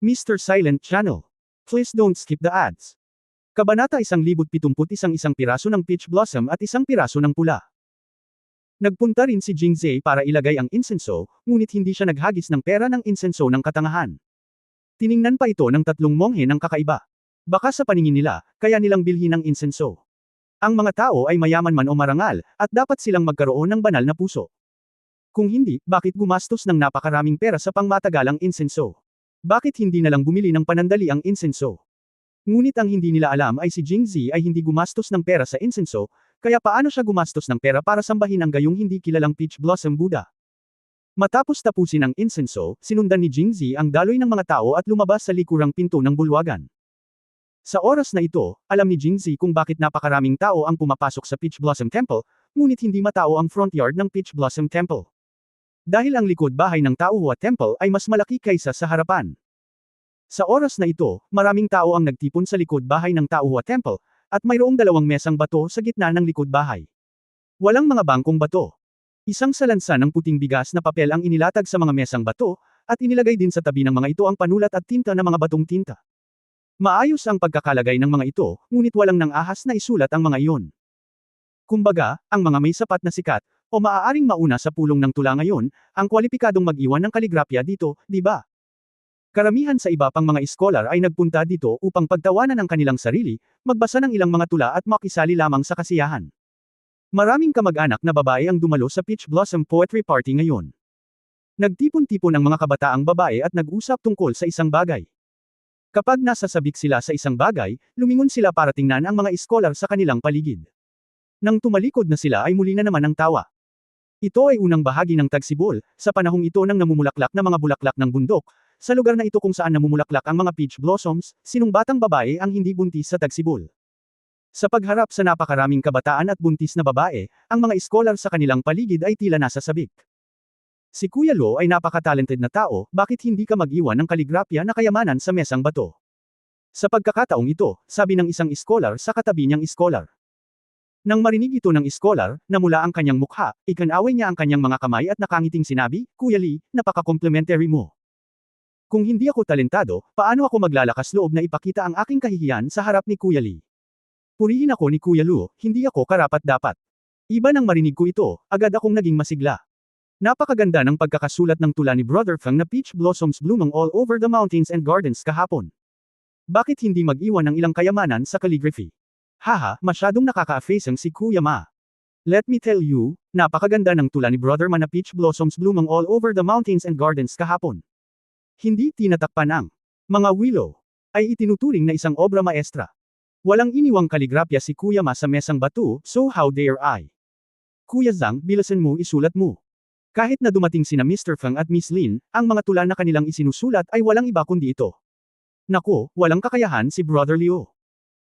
Mr. Silent Channel. Please don't skip the ads. Kabanata 1071 isang piraso ng peach blossom at isang piraso ng pula. Nagpunta rin si Jingzhe para ilagay ang insenso, ngunit hindi siya naghagis ng pera ng insenso ng katangahan. Tiningnan pa ito ng tatlong monghe ng kakaiba. Baka sa paningin nila, kaya nilang bilhin ang insenso. Ang mga tao ay mayaman man o marangal, at dapat silang magkaroon ng banal na puso. Kung hindi, bakit gumastos ng napakaraming pera sa pangmatagalang insenso? Bakit hindi na lang bumili ng panandali ang insenso? Ngunit ang hindi nila alam ay si Jingzhe ay hindi gumastos ng pera sa insenso, kaya paano siya gumastos ng pera para sambahin ang gayong hindi kilalang peach blossom Buddha? Matapos tapusin ang insenso, sinundan ni Jingzhe ang daloy ng mga tao at lumabas sa likurang pinto ng bulwagan. Sa oras na ito, alam ni Jingzhe kung bakit napakaraming tao ang pumapasok sa Peach Blossom Temple, ngunit hindi matao ang front yard ng Peach Blossom Temple. Dahil ang likod bahay ng Taohua Temple ay mas malaki kaysa sa harapan. Sa oras na ito, maraming tao ang nagtipon sa likod bahay ng Taohua Temple, at mayroong dalawang mesang bato sa gitna ng likod bahay. Walang mga bangkong bato. Isang salansa ng puting bigas na papel ang inilatag sa mga mesang bato, at inilagay din sa tabi ng mga ito ang panulat at tinta ng mga batong tinta. Maayos ang pagkakalagay ng mga ito, ngunit walang nang ahas na isulat ang mga iyon. Kumbaga, ang mga may sapat na sikat, o maaaring mauna sa pulong ng tula ngayon, ang kwalipikadong mag-iwan ng kaligrapya dito, di ba? Karamihan sa iba pang mga scholar ay nagpunta dito upang pagtawanan ang kanilang sarili, magbasa ng ilang mga tula at makisali lamang sa kasiyahan. Maraming kamag-anak na babae ang dumalo sa Peach Blossom Poetry Party ngayon. Nagtipon-tipon ang mga kabataang babae at nag-usap tungkol sa isang bagay. Kapag nasasabik sila sa isang bagay, lumingon sila para tingnan ang mga scholar sa kanilang paligid. Nang tumalikod na sila ay muli na naman ang tawa. Ito ay unang bahagi ng tagsibol, sa panahong ito ng namumulaklak na mga bulaklak ng bundok, sa lugar na ito kung saan namumulaklak ang mga peach blossoms, sinong batang babae ang hindi buntis sa tagsibol. Sa pagharap sa napakaraming kabataan at buntis na babae, ang mga scholar sa kanilang paligid ay tila nasasabik. Si Kuya Lo ay napaka-talented na tao, bakit hindi ka mag-iwan ng kaligrapya na kayamanan sa mesang bato? Sa pagkakataong ito, sabi ng isang scholar sa katabi niyang scholar. Nang marinig ito ng scholar, namula ang kanyang mukha, ikinaway niya ang kanyang mga kamay at nakangiting sinabi, Kuya Lee, napaka-complimentary mo. Kung hindi ako talentado, paano ako maglalakas loob na ipakita ang aking kahihiyan sa harap ni Kuya Lee? Purihin ako ni Kuya Lu, hindi ako karapat-dapat. Iba nang marinig ko ito, agad akong naging masigla. Napakaganda ng pagkakasulat ng tula ni Brother Fang na peach blossoms blooming all over the mountains and gardens kahapon. Bakit hindi mag-iwan ng ilang kayamanan sa calligraphy? Haha, masyadong nakaka-afasing si Kuya Ma. Let me tell you, napakaganda ng tula ni Brother Ma na peach blossoms blooming all over the mountains and gardens kahapon. Hindi tinatakpan ang mga willow ay itinuturing na isang obra maestra. Walang iniwang kaligrapya si Kuya Ma sa mesang bato, so how dare I? Kuya Zhang, bilasan mo isulat mo. Kahit na dumating sina Mr. Fang at Miss Lin, ang mga tula na kanilang isinusulat ay walang iba kundi ito. Naku, walang kakayahan si Brother Liu.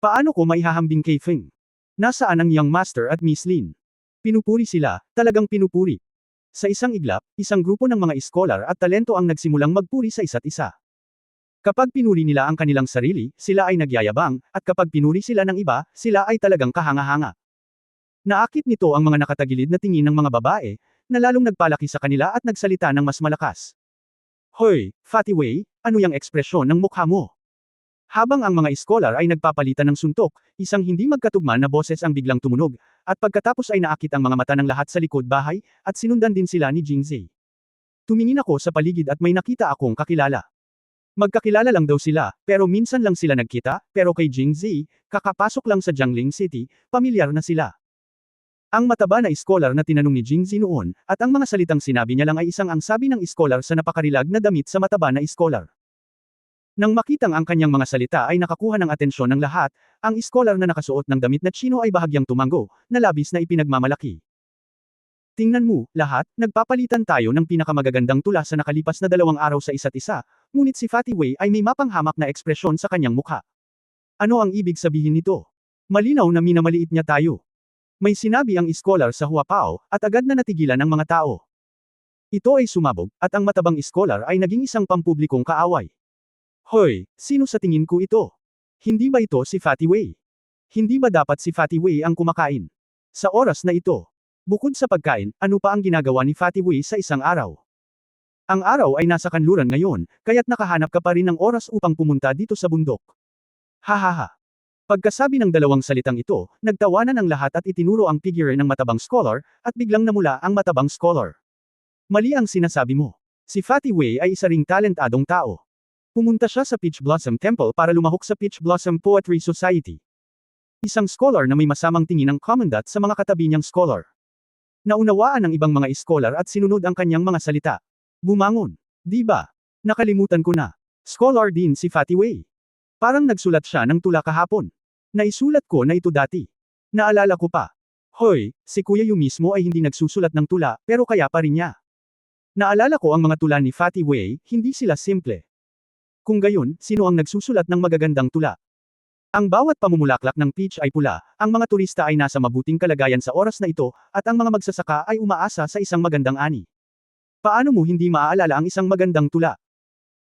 Paano ko maihahambing kay Feng? Nasaan ang young master at Miss Lin? Pinupuri sila, talagang pinupuri. Sa isang iglap, isang grupo ng mga scholar at talento ang nagsimulang magpuri sa isa't isa. Kapag pinuri nila ang kanilang sarili, sila ay nagyayabang, at kapag pinuri sila ng iba, sila ay talagang kahanga-hanga. Naakit nito ang mga nakatagilid na tingin ng mga babae, na lalong nagpalaki sa kanila at nagsalita ng mas malakas. Hoy, Fatty Wei, ano yang ekspresyon ng mukha mo? Habang ang mga scholar ay nagpapalitan ng suntok, isang hindi magkatugma na boses ang biglang tumunog, at pagkatapos ay naakit ang mga mata ng lahat sa likod bahay, at sinundan din sila ni Jingzhe. Tumingin ako sa paligid at may nakita akong kakilala. Magkakilala lang daw sila, pero minsan lang sila nagkita, pero kay Jingzhe, kakapasok lang sa Jiangling City, pamilyar na sila. Ang mataba na scholar na tinanong ni Jingzhe noon, at ang mga salitang sinabi niya lang ay isang ang sabi ng scholar sa napakarilag na damit sa mataba na scholar. Nang makitang ang kanyang mga salita ay nakakuha ng atensyon ng lahat, ang scholar na nakasuot ng damit na chino ay bahagyang tumanggo, na labis na ipinagmamalaki. Tingnan mo, lahat, nagpapalitan tayo ng pinakamagagandang tula sa nakalipas na 2 araw sa isa't isa, ngunit si Fatty Wei ay may mapanghamak na ekspresyon sa kanyang mukha. Ano ang ibig sabihin nito? Malinaw na minamaliit niya tayo. May sinabi ang scholar sa Huapao, at agad na natigilan ang mga tao. Ito ay sumabog, at ang matabang scholar ay naging isang pampublikong kaaway. Hoy, sino sa tingin ko ito? Hindi ba ito si Fatty Wei? Hindi ba dapat si Fatty Wei ang kumakain? Sa oras na ito. Bukod sa pagkain, ano pa ang ginagawa ni Fatty Wei sa isang araw? Ang araw ay nasa kanluran ngayon, kaya't nakahanap ka pa rin ng oras upang pumunta dito sa bundok. Hahaha. Pagkasabi ng dalawang salitang ito, nagtawanan ang lahat at itinuro ang figure ng matabang scholar, at biglang namula ang matabang scholar. Mali ang sinasabi mo. Si Fatty Wei ay isa ring talentadong tao. Pumunta siya sa Peach Blossom Temple para lumahok sa Peach Blossom Poetry Society. Isang scholar na may masamang tingin ng commandant sa mga katabi niyang scholar. Naunawaan ng ibang mga scholar at sinunod ang kanyang mga salita. Bumangon. Di ba? Nakalimutan ko na. Scholar din si Fatty Wei. Parang nagsulat siya ng tula kahapon. Naisulat ko na ito dati. Naalala ko pa. Hoy, si Kuya Yu mismo ay hindi nagsusulat ng tula, pero kaya pa rin niya. Naalala ko ang mga tula ni Fatty Wei, hindi sila simple. Kung gayon, sino ang nagsusulat ng magagandang tula? Ang bawat pamumulaklak ng peach ay pula, ang mga turista ay nasa mabuting kalagayan sa oras na ito, at ang mga magsasaka ay umaasa sa isang magandang ani. Paano mo hindi maaalala ang isang magandang tula?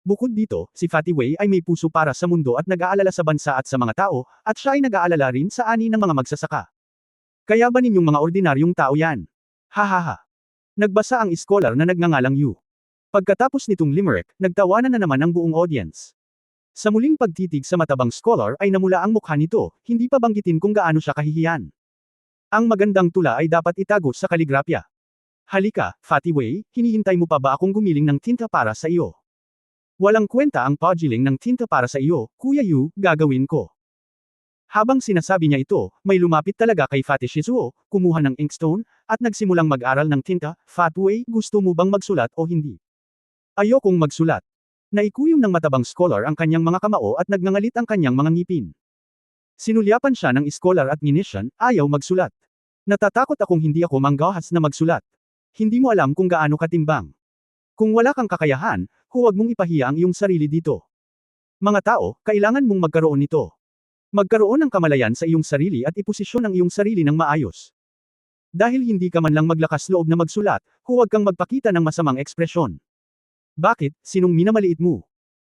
Bukod dito, si Fatty Wei ay may puso para sa mundo at nag-aalala sa bansa at sa mga tao, at siya ay nag-aalala rin sa ani ng mga magsasaka. Kaya ba ninyong mga ordinaryong tao yan? Hahaha. Nagbasa ang scholar na nagngangalang Yu. Pagkatapos nitong limerick, nagtawanan na naman ang buong audience. Sa muling pagtitig sa matabang scholar ay namula ang mukha nito, hindi pa banggitin kung gaano siya kahihiyan. Ang magandang tula ay dapat itago sa kaligrapya. Halika, Fatty Wei, hinihintay mo pa ba akong gumiling ng tinta para sa iyo? Walang kwenta ang paggiling ng tinta para sa iyo, Kuya Yu, gagawin ko. Habang sinasabi niya ito, may lumapit talaga kay Fatty Shizuo, kumuha ng inkstone, at nagsimulang mag-aral ng tinta. Fatty Wei, gusto mo bang magsulat o hindi? Ayokong magsulat. Naikuyom ng matabang scholar ang kanyang mga kamao at nagngangalit ang kanyang mga ngipin. Sinulyapan siya ng scholar at munition, ayaw magsulat. Natatakot akong hindi ako manggahas na magsulat. Hindi mo alam kung gaano katimbang. Kung wala kang kakayahan, huwag mong ipahiya ang iyong sarili dito. Mga tao, kailangan mong magkaroon nito. Magkaroon ng kamalayan sa iyong sarili at iposisyon ang iyong sarili ng maayos. Dahil hindi ka man lang maglakas loob na magsulat, huwag kang magpakita ng masamang ekspresyon. Bakit, sinong minamaliit mo?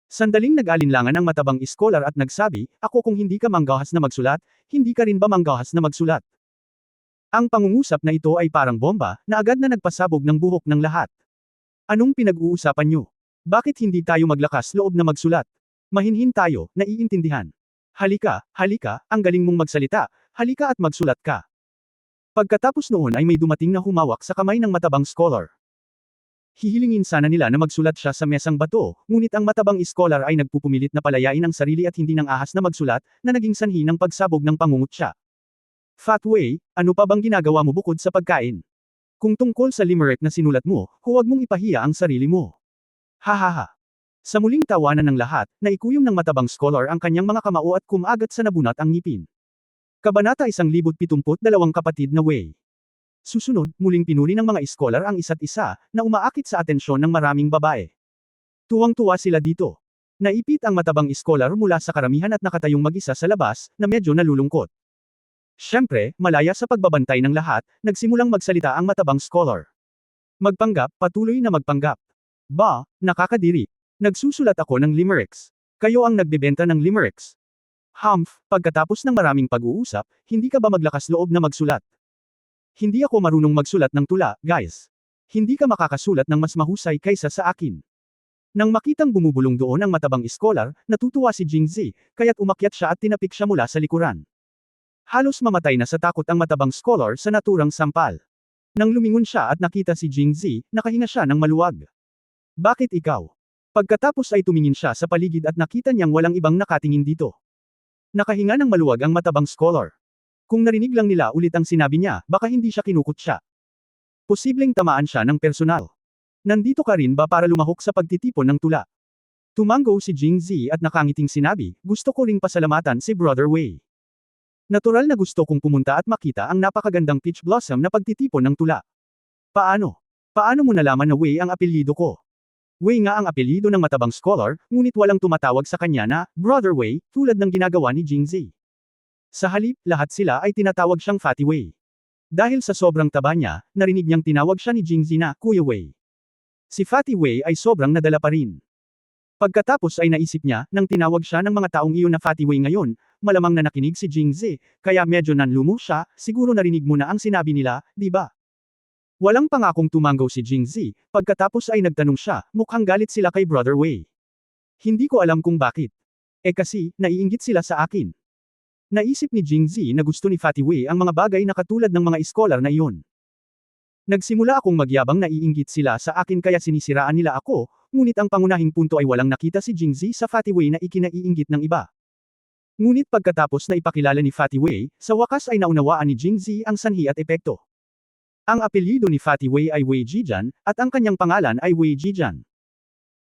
Sandaling nag-alinlangan ang matabang scholar at nagsabi, ako kung hindi ka manggahas na magsulat, hindi ka rin ba manggahas na magsulat? Ang pangungusap na ito ay parang bomba, na agad na nagpasabog ng buhok ng lahat. Anong pinag-uusapan nyo? Bakit hindi tayo maglakas loob na magsulat? Mahinhin tayo, naiintindihan. Halika, ang galing mong magsalita, halika at magsulat ka. Pagkatapos noon ay may dumating na humawak sa kamay ng matabang scholar. Hihilingin sana nila na magsulat siya sa mesang bato, ngunit ang matabang scholar ay nagpupumilit na palayain ang sarili at hindi nang ahas na magsulat, na naging sanhi ng pagsabog ng pangungutya. Fat Wei, ano pa bang ginagawa mo bukod sa pagkain? Kung tungkol sa limerick na sinulat mo, huwag mong ipahiya ang sarili mo. Hahaha. Sa muling tawanan ng lahat, naikuyom ng matabang scholar ang kanyang mga kamao at kumagat sa nabunat ang ngipin. Kabanata 172 Kapatid na Wei. Susunod, muling pinuri ng mga scholar ang isa't isa, na umaakit sa atensyon ng maraming babae. Tuwang-tuwa sila dito. Naipit ang matabang scholar mula sa karamihan at nakatayong mag-isa sa labas, na medyo nalulungkot. Siyempre, malaya sa pagbabantay ng lahat, nagsimulang magsalita ang matabang scholar. Magpanggap, patuloy na magpanggap. Ba, nakakadiri. Nagsusulat ako ng limericks. Kayo ang nagbebenta ng limericks. Humph, pagkatapos ng maraming pag-uusap, hindi ka ba maglakas loob na magsulat? Hindi ako marunong magsulat ng tula, guys. Hindi ka makakasulat ng mas mahusay kaysa sa akin. Nang makitang bumubulong doon ang matabang scholar, natutuwa si Jingzi, kaya't umakyat siya at tinapik siya mula sa likuran. Halos mamatay na sa takot ang matabang scholar sa naturang sampal. Nang lumingon siya at nakita si Jingzi, nakahinga siya ng maluwag. Bakit ikaw? Pagkatapos ay tumingin siya sa paligid at nakita niyang walang ibang nakatingin dito. Nakahinga ng maluwag ang matabang scholar. Kung narinig lang nila ulit ang sinabi niya, baka hindi siya kinukutya. Posibleng tamaan siya ng personal. Nandito ka rin ba para lumahok sa pagtitipon ng tula? Tumango si Jingzi at nakangiting sinabi, gusto ko ring pasalamatan si Brother Wei. Natural na gusto kong pumunta at makita ang napakagandang peach blossom na pagtitipon ng tula. Paano? Paano mo nalaman na Wei ang apelyido ko? Wei nga ang apelyido ng matabang scholar, ngunit walang tumatawag sa kanya na, Brother Wei, tulad ng ginagawa ni Jingzi. Sa halip, lahat sila ay tinatawag siyang Fatty Wei. Dahil sa sobrang taba niya, narinig niyang tinawag siya ni Jingzi na, Kuya Wei. Si Fatty Wei ay sobrang nadala pa rin. Pagkatapos ay naisip niya, nang tinawag siya ng mga taong iyon na Fatty Wei ngayon, malamang na nakinig si Jingzi, kaya medyo nanlumo siya, siguro narinig mo na ang sinabi nila, di ba? Walang pangakong tumanggaw si Jingzi, pagkatapos ay nagtanong siya, mukhang galit sila kay Brother Wei. Hindi ko alam kung bakit. Kasi, naiinggit sila sa akin. Naisip ni Jingzi na gusto ni Fatty Wei ang mga bagay na katulad ng mga iskolar na iyon. Nagsimula akong magyabang naiinggit sila sa akin kaya sinisiraan nila ako, ngunit ang pangunahing punto ay walang nakita si Jingzi sa Fatty Wei na ikinaiinggit ng iba. Ngunit pagkatapos na ipakilala ni Fatty Wei, sa wakas ay naunawaan ni Jingzi ang sanhi at epekto. Ang apelyido ni Fatty Wei ay Wei Jijan, at ang kanyang pangalan ay Wei Jijan.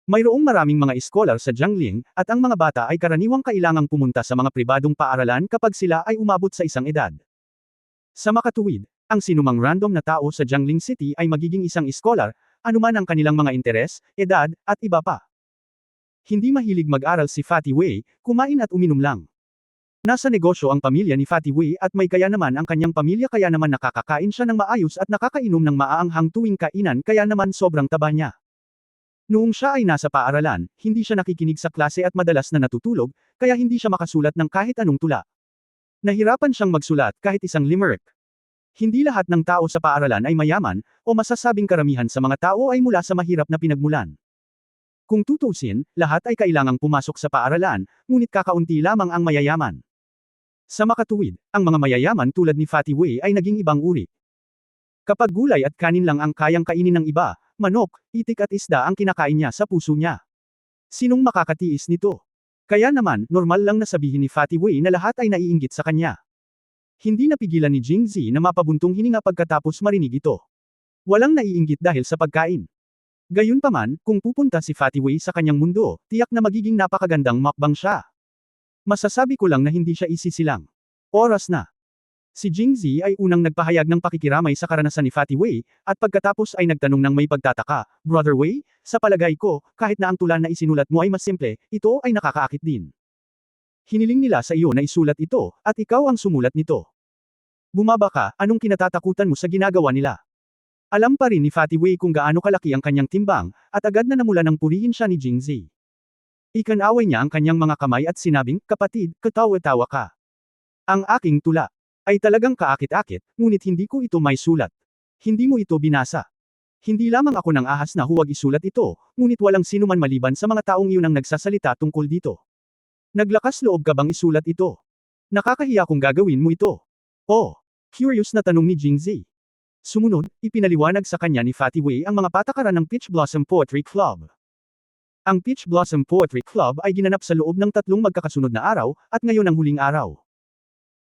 Mayroong maraming mga iskolar sa Jiangling, at ang mga bata ay karaniwang kailangang pumunta sa mga pribadong paaralan kapag sila ay umabot sa isang edad. Sa makatuwid, ang sinumang random na tao sa Jiangling City ay magiging isang iskolar, anuman ang kanilang mga interes, edad, at iba pa. Hindi mahilig mag-aral si Fatty Wei, kumain at uminom lang. Nasa negosyo ang pamilya ni Fatty Wei at may kaya naman ang kanyang pamilya kaya naman nakakakain siya ng maayos at nakakainom ng maaanghang tuwing kainan kaya naman sobrang taba niya. Noong siya ay nasa paaralan, hindi siya nakikinig sa klase at madalas na natutulog, kaya hindi siya makasulat ng kahit anong tula. Nahirapan siyang magsulat kahit isang limerick. Hindi lahat ng tao sa paaralan ay mayaman, o masasabing karamihan sa mga tao ay mula sa mahirap na pinagmulan. Kung tutuusin, lahat ay kailangang pumasok sa paaralan, ngunit kakaunti lamang ang mayayaman. Sa makatuwid, ang mga mayayaman tulad ni Fatty Wei ay naging ibang uri. Kapag gulay at kanin lang ang kayang kainin ng iba, manok, itik at isda ang kinakain niya sa puso niya. Sinong makakatiis nito? Kaya naman, normal lang na sabihin ni Fatty Wei na lahat ay naiinggit sa kanya. Hindi napigilan ni Jingzi na mapabuntong hininga pagkatapos marinig ito. Walang naiinggit dahil sa pagkain. Gayunpaman, kung pupunta si Fatty Wei sa kanyang mundo, tiyak na magiging napakagandang mukbang siya. Masasabi ko lang na hindi siya isisilang. Oras na. Si Jingzi ay unang nagpahayag ng pakikiramay sa karanasan ni Fatty Wei, at pagkatapos ay nagtanong ng may pagtataka, Brother Wei, sa palagay ko, kahit na ang tula na isinulat mo ay mas simple, ito ay nakakaakit din. Hiniling nila sa iyo na isulat ito, at ikaw ang sumulat nito. Bumaba ka, anong kinatatakutan mo sa ginagawa nila? Alam pa rin ni Fatty Wei kung gaano kalaki ang kanyang timbang, at agad na namula ng purihin siya ni Jingzi. Ikanaway niya ang kanyang mga kamay at sinabing, kapatid, katawa-tawa ka. Ang aking tula ay talagang kaakit-akit, ngunit hindi ko ito may sulat. Hindi mo ito binasa. Hindi lamang ako nang ahas na huwag isulat ito, ngunit walang sinuman maliban sa mga taong iyon ang nagsasalita tungkol dito. Naglakas loob ka bang isulat ito? Nakakahiya kung gagawin mo ito. Oh, curious na tanong ni Jingzi. Sumunod, ipinaliwanag sa kanya ni Fatty Wei ang mga patakaran ng Peach Blossom Poetry Club. Ang Peach Blossom Poetry Club ay ginanap sa loob ng 3 magkakasunod na araw, at ngayon ang huling araw.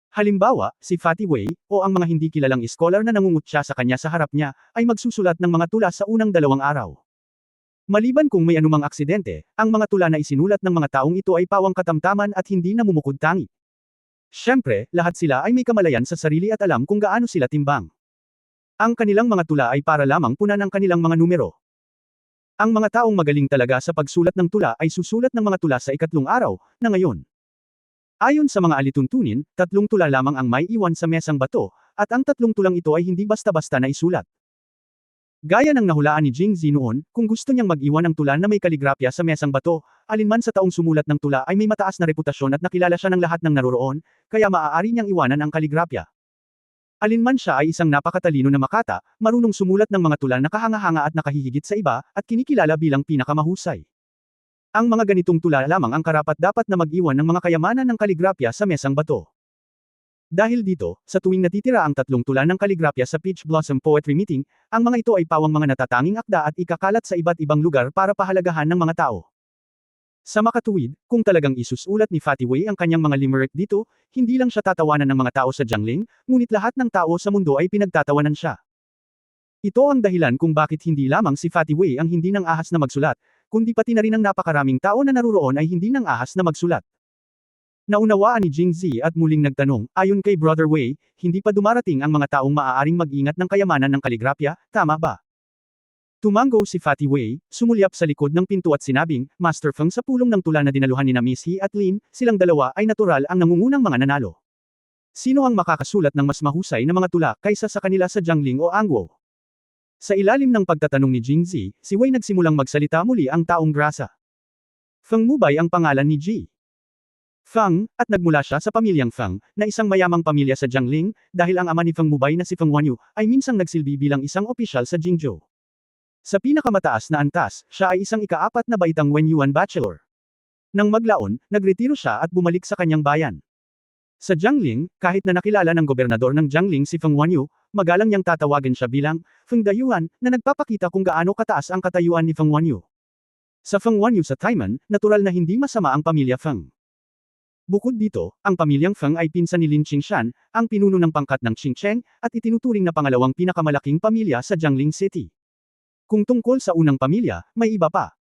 Halimbawa, si Fatty Wei, o ang mga hindi kilalang iskolar na nangungutya sa kanya sa harap niya, ay magsusulat ng mga tula sa unang 2 araw. Maliban kung may anumang aksidente, ang mga tula na isinulat ng mga taong ito ay pawang katamtaman at hindi namumukod tangi. Siyempre, lahat sila ay may kamalayan sa sarili at alam kung gaano sila timbang. Ang kanilang mga tula ay para lamang punan ang kanilang mga numero. Ang mga taong magaling talaga sa pagsulat ng tula ay susulat ng mga tula sa 3 araw, na ngayon. Ayon sa mga alituntunin, 3 tula lamang ang may iwan sa mesang bato, at ang 3 tulang ito ay hindi basta-basta na isulat. Gaya ng nahulaan ni Jingzi noon, kung gusto niyang mag-iwan ng tula na may kaligrapya sa mesang bato, alinman sa taong sumulat ng tula ay may mataas na reputasyon at nakilala siya ng lahat ng naroroon, kaya maaari niyang iwanan ang kaligrapya. Alinman siya ay isang napakatalino na makata, marunong sumulat ng mga tula na kahanga-hanga at nakahihigit sa iba, at kinikilala bilang pinakamahusay. Ang mga ganitong tula lamang ang karapat-dapat na mag-iwan ng mga kayamanan ng kaligrapya sa mesang bato. Dahil dito, sa tuwing natitira ang 3 tula ng kaligrapya sa Peach Blossom Poetry Meeting, ang mga ito ay pawang mga natatanging akda at ikakalat sa iba't ibang lugar para pahalagahan ng mga tao. Sa makatuwid, kung talagang isusulat ni Fatty Wei ang kanyang mga limerick dito, hindi lang siya tatawanan ng mga tao sa Jiangling, ngunit lahat ng tao sa mundo ay pinagtatawanan siya. Ito ang dahilan kung bakit hindi lamang si Fatty Wei ang hindi nang ahas na magsulat, kundi pati na rin ang napakaraming tao na naruroon ay hindi nang ahas na magsulat. Naunawaan ni Jingzi at muling nagtanong, ayon kay Brother Wei, hindi pa dumarating ang mga taong maaaring mag-ingat ng kayamanan ng kaligrapya, tama ba? Tumango si Fatty Wei, sumulyap sa likod ng pinto at sinabing, Master Feng sa pulong ng tula na dinaluhan ni na Miss He at Lin, silang dalawa ay natural ang nangungunang mga nanalo. Sino ang makakasulat ng mas mahusay na mga tula kaysa sa kanila sa Jiangling o Angwo? Sa ilalim ng pagtatanong ni Jingzi, si Wei nagsimulang magsalita muli ang taong grasa. Feng Mubay ang pangalan ni Ji. Feng, at nagmula siya sa pamilyang Feng, na isang mayamang pamilya sa Jiangling, dahil ang ama ni Feng Mubay na si Feng Wanyu, ay minsang nagsilbi bilang isang opisyal sa Jingzhou. Sa pinakamataas na antas, siya ay isang ika-4 na baitang Wenyuan Bachelor. Nang maglaon, nagretiro siya at bumalik sa kanyang bayan. Sa Jiangling, kahit na nakilala ng gobernador ng Jiangling si Feng Wanyu, magalang niyang tatawagan siya bilang Feng Dayuan, na nagpapakita kung gaano kataas ang katayuan ni Feng Wanyu. Sa Feng Wanyu sa Taiman, natural na hindi masama ang pamilya Feng. Bukod dito, ang pamilyang Feng ay pinsan ni Lin Qingshan, ang pinuno ng pangkat ng Qingcheng, at itinuturing na pangalawang pinakamalaking pamilya sa Jiangling City. Kung tungkol sa unang pamilya, may iba pa.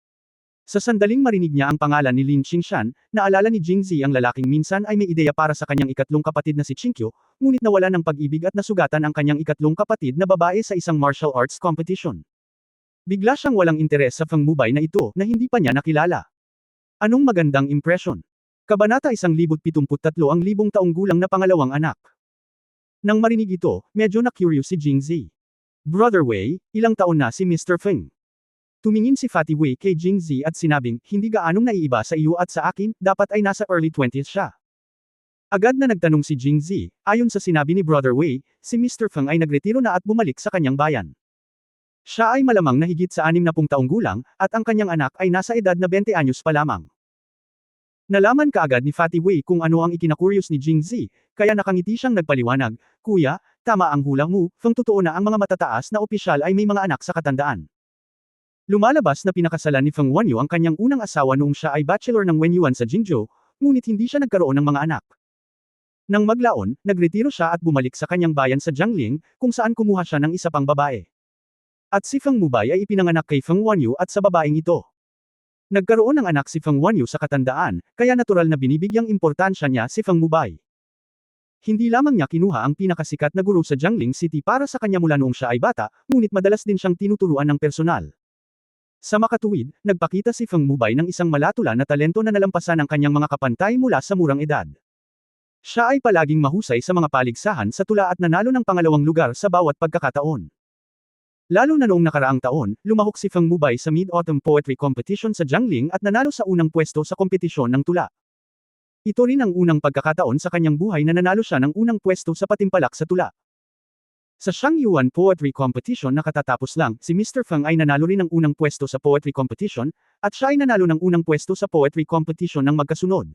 Sa sandaling marinig niya ang pangalan ni Lin Qingshan, naalala ni Jingzi ang lalaking minsan ay may ideya para sa kanyang ikatlong kapatid na si Qingqiu, ngunit nawala ng pag-ibig at nasugatan ang kanyang ikatlong kapatid na babae sa isang martial arts competition. Bigla siyang walang interes sa Feng Mubay na ito na hindi pa niya nakilala. Anong magandang impresyon? Kabanata 1073 ang 1000 taong gulang na pangalawang anak. Nang marinig ito, medyo na-curious si Jingzi. Brother Wei, ilang taon na si Mr. Feng? Tumingin si Fatty Wei kay Jingzi at sinabing, hindi gaanong naiiba sa iyo at sa akin, dapat ay nasa early 20s siya. Agad na nagtanong si Jingzi, ayon sa sinabi ni Brother Wei, si Mr. Feng ay nagretiro na at bumalik sa kanyang bayan. Siya ay malamang na higit sa 60 taong gulang, at ang kanyang anak ay nasa edad na 20 anyos pa lamang. Nalaman kaagad ni Fatty Wei kung ano ang ikinakuryos ni Jingzi, kaya nakangiti siyang nagpaliwanag, Kuya, tama ang hula mo, Feng totoo na ang mga matataas na opisyal ay may mga anak sa katandaan. Lumalabas na pinakasalan ni Feng Wanyu ang kanyang unang asawa noong siya ay bachelor ng Wenyuan sa Jingzhou, ngunit hindi siya nagkaroon ng mga anak. Nang maglaon, nagretiro siya at bumalik sa kanyang bayan sa Jiangling, kung saan kumuha siya ng isa pang babae. At si Feng Mubay ay ipinanganak kay Feng Wanyu at sa babaeng ito. Nagkaroon ng anak si Feng Wanyu sa katandaan, kaya natural na binibigyang importansya niya si Feng Mubay. Hindi lamang niya kinuha ang pinakasikat na guro sa Jiangling City para sa kanya mula noong siya ay bata, ngunit madalas din siyang tinuturuan ng personal. Sa makatuwid, nagpakita si Feng Mubay ng isang malatula na talento na nalampasan ang kanyang mga kapantay mula sa murang edad. Siya ay palaging mahusay sa mga paligsahan sa tula at nanalo ng pangalawang lugar sa bawat pagkakataon. Lalo na noong nakaraang taon, lumahok si Feng Mubay sa Mid-Autumn Poetry Competition sa Jiangling at nanalo sa unang pwesto sa kompetisyon ng tula. Ito rin ang unang pagkakataon sa kanyang buhay na nanalo siya ng unang pwesto sa patimpalak sa tula. Sa Shangyuan Poetry Competition na katatapos lang, si Mr. Feng ay nanalo rin ng unang pwesto sa Poetry Competition, at siya ay nanalo ng unang pwesto sa Poetry Competition ng magkasunod.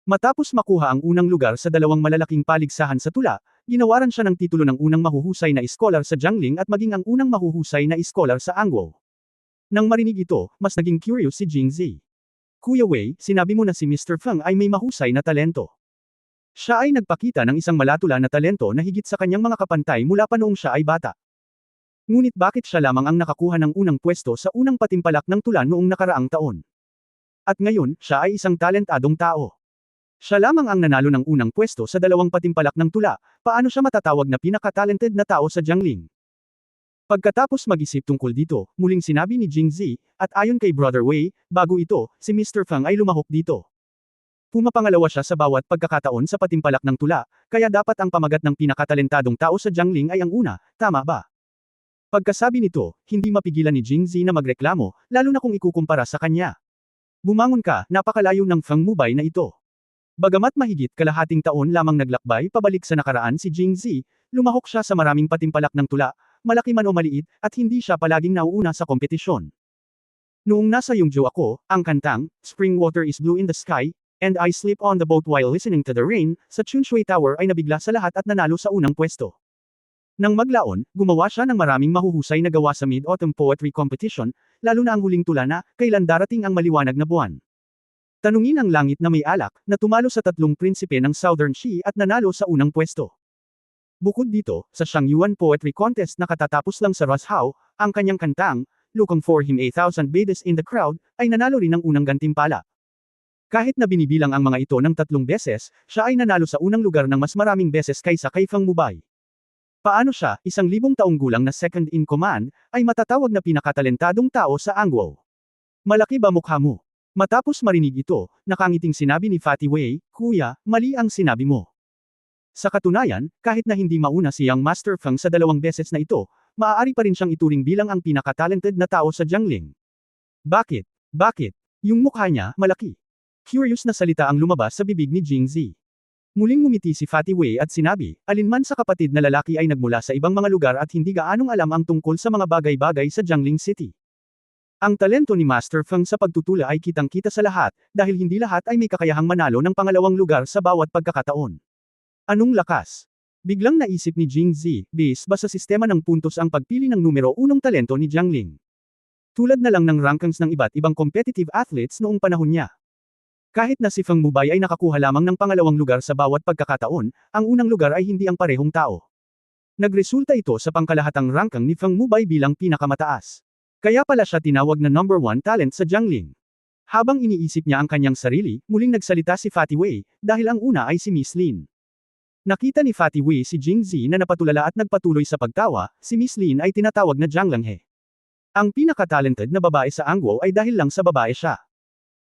Matapos makuha ang unang lugar sa dalawang malalaking paligsahan sa tula, ginawaran siya ng titulo ng unang mahuhusay na iskolar sa Jiangling at maging ang unang mahuhusay na iskolar sa Angwo. Nang marinig ito, mas naging curious si Jingzi. Kuya Wei, sinabi mo na si Mr. Feng ay may mahusay na talento. Siya ay nagpakita ng isang malatula na talento na higit sa kanyang mga kapantay mula pa noong siya ay bata. Ngunit bakit siya lamang ang nakakuha ng unang pwesto sa unang patimpalak ng tula noong nakaraang taon? At ngayon, siya ay isang talentadong tao. Siya lamang ang nanalo ng unang pwesto sa dalawang patimpalak ng tula, paano siya matatawag na pinaka-talented na tao sa Jiangling? Pagkatapos mag-isip tungkol dito, muling sinabi ni Jingzi, at ayon kay Brother Wei, bago ito, si Mr. Feng ay lumahok dito. Pumapangalawa siya sa bawat pagkakataon sa patimpalak ng tula, kaya dapat ang pamagat ng pinakatalentadong tao sa Jiangling ay ang una, tama ba? Pagkasabi nito, hindi mapigilan ni Jingzi na magreklamo, lalo na kung ikukumpara sa kanya. Bumangon ka, napakalayo ng Feng Mubay na ito. Bagamat mahigit kalahating taon lamang naglakbay pabalik sa nakaraan si Jingzi, lumahok siya sa maraming patimpalak ng tula, malaki man o maliit, at hindi siya palaging nauuna sa kompetisyon. Noong nasa Yongzhou ako, ang kantang, Spring Water is Blue in the Sky, and I Sleep on the Boat While Listening to the Rain, sa Chunshui Tower ay nabigla sa lahat at nanalo sa unang pwesto. Nang maglaon, gumawa siya ng maraming mahuhusay na gawa sa Mid-Autumn Poetry Competition, lalo na ang huling tula na, Kailan Darating ang Maliwanag na Buwan. Tanungin ang langit na may alak, na tumalo sa tatlong prinsipe ng Southern Sea at nanalo sa unang pwesto. Bukod dito, sa Shangyuan Poetry Contest na katatapos lang sa Roshao, ang kanyang kantang, Looking for Him 1,000 Bedes in the Crowd, ay nanalo rin ng unang gantimpala. Kahit na binibilang ang mga ito ng 3 beses, siya ay nanalo sa unang lugar ng mas maraming beses kaysa kay Feng Mubay. Paano siya, 1,000 taong gulang na second in command, ay matatawag na pinakatalentadong tao sa Angwo? Malaki ba mukha mo? Matapos marinig ito, nakangiting sinabi ni Fatty Wei, Kuya, mali ang sinabi mo. Sa katunayan, kahit na hindi mauna si Young Master Feng sa 2 beses na ito, maaari pa rin siyang ituring bilang ang pinaka-talented na tao sa Jiangling. Bakit? Bakit? Yung mukha niya, malaki. Curious na salita ang lumabas sa bibig ni Jingzi. Muling ngumiti si Fatty Wei at sinabi, alinman sa kapatid na lalaki ay nagmula sa ibang mga lugar at hindi gaanong alam ang tungkol sa mga bagay-bagay sa Jiangling City. Ang talento ni Master Feng sa pagtutula ay kitang-kita sa lahat, dahil hindi lahat ay may kakayahang manalo ng pangalawang lugar sa bawat pagkakataon. Anong lakas? Biglang naisip ni Jingzi, base ba sa sistema ng puntos ang pagpili ng numero 1 talento ni Jiangling. Tulad na lang ng rankings ng iba't ibang competitive athletes noong panahon niya. Kahit na si Feng Mubay ay nakakuha lamang ng pangalawang lugar sa bawat pagkakataon, ang unang lugar ay hindi ang parehong tao. Nagresulta ito sa pangkalahatang ranking ni Feng Mubay bilang pinakamataas. Kaya pala siya tinawag na number 1 talent sa Jiangling. Habang iniisip niya ang kanyang sarili, muling nagsalita si Fatty Wei, dahil ang una ay si Miss Lin. Nakita ni Fatty Wei si Jingzi na napatulala at nagpatuloy sa pagtawa, si Miss Lin ay tinatawag na Jiang Langhe. Ang pinaka-talented na babae sa Angguo ay dahil lang sa babae siya.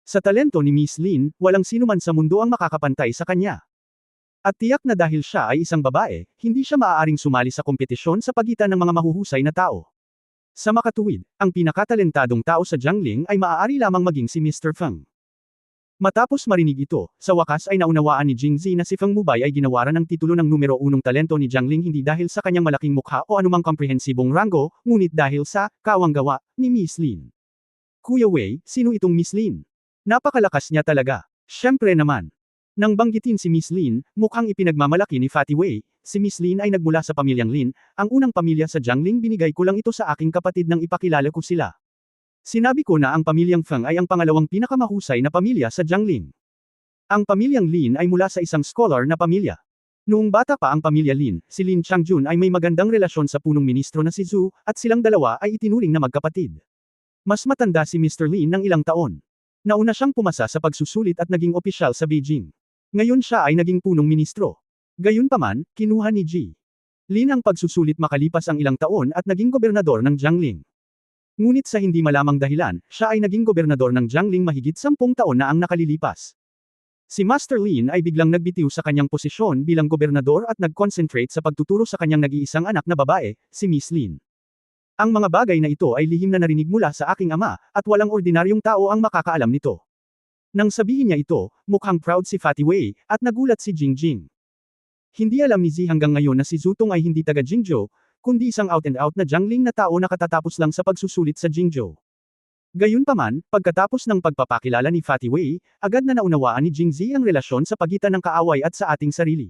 Sa talento ni Miss Lin, walang sino man sa mundo ang makakapantay sa kanya. At tiyak na dahil siya ay isang babae, hindi siya maaaring sumali sa kompetisyon sa pagitan ng mga mahuhusay na tao. Sa makatuwid, ang pinakatalentadong tao sa Jiangling ay maaari lamang maging si Mr. Feng. Matapos marinig ito, sa wakas ay naunawaan ni Jingzi na si Feng Mubay ay ginawaran ng titulo ng numero 1 talento ni Jiangling hindi dahil sa kanyang malaking mukha o anumang komprehensibong ranggo, ngunit dahil sa kawang-gawa ni Miss Lin. Kuya Wei, sino itong Miss Lin? Napakalakas niya talaga. Siyempre naman. Nang banggitin si Miss Lin, mukhang ipinagmamalaki ni Fatty Wei, si Miss Lin ay nagmula sa pamilyang Lin, ang unang pamilya sa Jiangling binigay ko lang ito sa aking kapatid nang ipakilala ko sila. Sinabi ko na ang pamilyang Feng ay ang pangalawang pinakamahusay na pamilya sa Jiangling. Ang pamilyang Lin ay mula sa isang scholar na pamilya. Noong bata pa ang pamilya Lin, si Lin Changjun ay may magandang relasyon sa punong ministro na si Zhu, at silang dalawa ay itinuring na magkapatid. Mas matanda si Mr. Lin ng ilang taon. Nauna siyang pumasa sa pagsusulit at naging opisyal sa Beijing. Ngayon siya ay naging punong ministro. Gayunpaman, kinuha ni Ji Lin ang pagsusulit makalipas ang ilang taon at naging gobernador ng Jiangling. Ngunit sa hindi malamang dahilan, siya ay naging gobernador ng Jiangling mahigit 10 taon na ang nakalilipas. Si Master Lin ay biglang nagbitiw sa kanyang posisyon bilang gobernador at nag-concentrate sa pagtuturo sa kanyang nag-iisang anak na babae, si Miss Lin. Ang mga bagay na ito ay lihim na narinig mula sa aking ama, at walang ordinaryong tao ang makakaalam nito. Nang sabihin niya ito, mukhang proud si Fatty Wei, at nagulat si Jingjing. Hindi alam ni Zi hanggang ngayon na si Zutong ay hindi taga Jingzhou, kundi isang out-and-out na Jiangling na tao na katatapos lang sa pagsusulit sa Jingzhou. Gayunpaman, pagkatapos ng pagpapakilala ni Fatty Wei, agad na naunawaan ni Jingzi ang relasyon sa pagitan ng kaaway at sa ating sarili.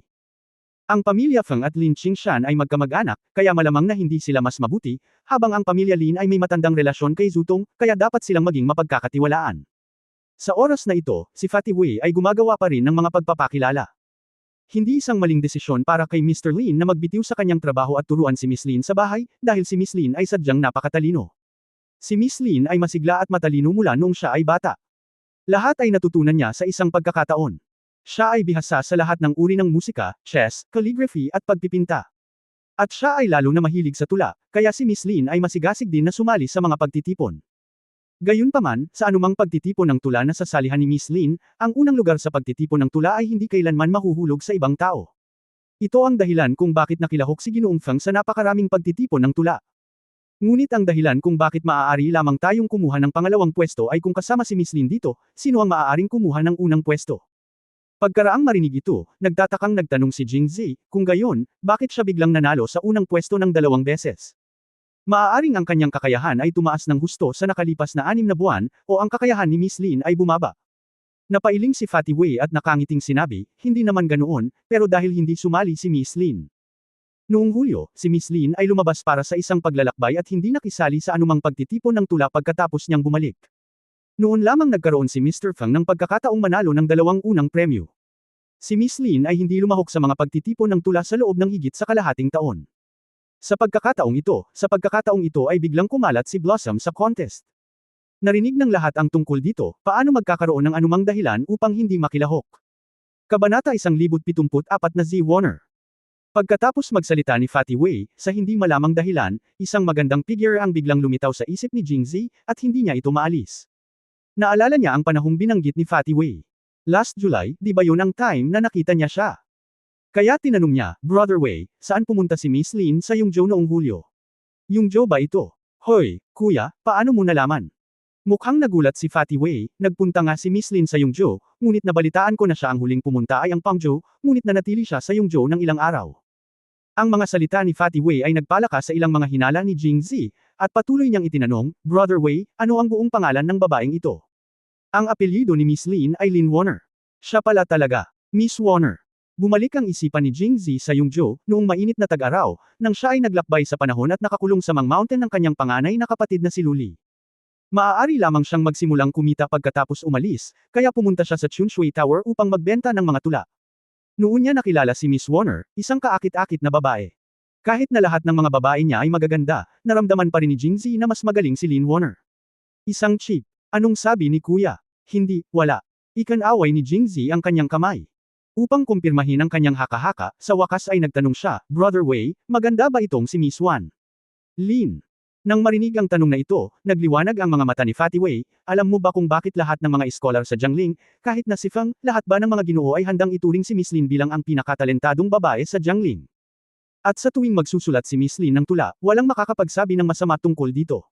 Ang pamilya Feng at Lin Qingshan ay magkamag-anak, kaya malamang na hindi sila mas mabuti, habang ang pamilya Lin ay may matandang relasyon kay Zutong, kaya dapat silang maging mapagkakatiwalaan. Sa oras na ito, si Fatty Wei ay gumagawa pa rin ng mga pagpapakilala. Hindi isang maling desisyon para kay Mr. Lin na magbitiw sa kanyang trabaho at turuan si Miss Lin sa bahay, dahil si Miss Lin ay sadyang napakatalino. Si Miss Lin ay masigla at matalino mula noong siya ay bata. Lahat ay natutunan niya sa isang pagkakataon. Siya ay bihasa sa lahat ng uri ng musika, chess, calligraphy at pagpipinta. At siya ay lalo na mahilig sa tula, kaya si Miss Lin ay masigasig din na sumali sa mga pagtitipon. Gayunpaman, sa anumang pagtitipon ng tula na sasalihan ni Miss Lin, ang unang lugar sa pagtitipon ng tula ay hindi kailanman mahuhulog sa ibang tao. Ito ang dahilan kung bakit nakilahok si Ginoong Feng sa napakaraming pagtitipon ng tula. Ngunit ang dahilan kung bakit maaari lamang tayong kumuha ng pangalawang pwesto ay kung kasama si Miss Lin dito, sino ang maaaring kumuha ng unang pwesto. Pagkaraang marinig ito, nagtatakang nagtanong si Jingzi, kung gayon, bakit siya biglang nanalo sa unang pwesto ng 2 beses. Maaaring ang kanyang kakayahan ay tumaas ng husto sa nakalipas na 6 na buwan, o ang kakayahan ni Miss Lin ay bumaba. Napailing si Fatty Wei at nakangiting sinabi, hindi naman ganoon, pero dahil hindi sumali si Miss Lin. Noong Hulyo, si Miss Lin ay lumabas para sa isang paglalakbay at hindi nakisali sa anumang pagtitipon ng tula pagkatapos niyang bumalik. Noon lamang nagkaroon si Mr. Feng ng pagkakataong manalo ng 2 unang premyo. Si Miss Lin ay hindi lumahok sa mga pagtitipon ng tula sa loob ng higit sa kalahating taon. Sa pagkakataong ito ay biglang kumalat si Blossom sa contest. Narinig ng lahat ang tungkol dito, paano magkakaroon ng anumang dahilan upang hindi makilahok. Kabanata 1074 na Z. Warner. Pagkatapos magsalita ni Fatty Wei, sa hindi malamang dahilan, isang magandang figure ang biglang lumitaw sa isip ni Jingzi, at hindi niya ito maalis. Naalala niya ang panahong binanggit ni Fatty Wei. Last July, di ba yun ang time na nakita niya siya? Kaya tinanong niya, Brother Wei, saan pumunta si Miss Lin sa Yongzhou noong Hulyo? Yongzhou ba ito? Hoy, kuya, paano mo nalaman? Mukhang nagulat si Fatty Wei, nagpunta nga si Miss Lin sa Yongzhou, ngunit nabalitaan ko na siya ang huling pumunta ay ang Pangzhou, ngunit nanatili siya sa Yongzhou ng ilang araw. Ang mga salita ni Fatty Wei ay nagpalakas sa ilang mga hinala ni Jing Zi, at patuloy niyang itinanong, Brother Wei, ano ang buong pangalan ng babaeng ito? Ang apelyido ni Miss Lin ay Lin Warner. Siya pala talaga, Miss Warner. Bumalik ang isipan ni Jing Zi sa Yongzhou, noong mainit na tag-araw, nang siya ay naglakbay sa panahon at nakakulong sa Mang Mountain ng kanyang panganay na kapatid na si Luli. Maaari lamang siyang magsimulang kumita pagkatapos umalis, kaya pumunta siya sa Chunshui Tower upang magbenta ng mga tula. Noon niya nakilala si Miss Warner, isang kaakit-akit na babae. Kahit na lahat ng mga babae niya ay magaganda, naramdaman pa rin ni Jing Zi na mas magaling si Lin Warner. Isang cheap. Anong sabi ni Kuya? Hindi, wala. Ikanaway ni Jing Zi ang kanyang kamay. Upang kumpirmahin ang kanyang haka-haka, sa wakas ay nagtanong siya, Brother Wei, maganda ba itong si Miss Wan? Lin. Nang marinig ang tanong na ito, nagliwanag ang mga mata ni Fatty Wei, alam mo ba kung bakit lahat ng mga scholar sa Jiangling, kahit na si Feng, lahat ba ng mga ginoo ay handang ituring si Miss Lin bilang ang pinakatalentadong babae sa Jiangling? At sa tuwing magsusulat si Miss Lin ng tula, walang makakapagsabi ng masama tungkol dito.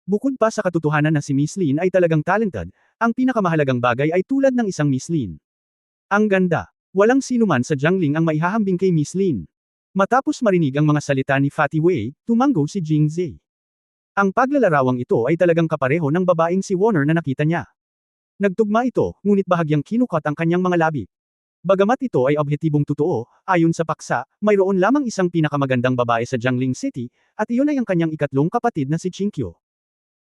Bukod pa sa katotohanan na si Miss Lin ay talagang talented, ang pinakamahalagang bagay ay tulad ng isang Miss Lin. Ang ganda. Walang sinuman sa Jiangling ang maihahambing kay Miss Lin. Matapos marinig ang mga salita ni Fatty Wei, tumango si Jing Zi. Ang paglalarawang ito ay talagang kapareho ng babaeng si Warner na nakita niya. Nagtugma ito, ngunit bahagyang kinukat ang kanyang mga labi. Bagamat ito ay objetibong totoo, ayon sa paksa, mayroon lamang isang pinakamagandang babae sa Jiangling City, at iyon ay ang kanyang ikatlong kapatid na si Chinkyo.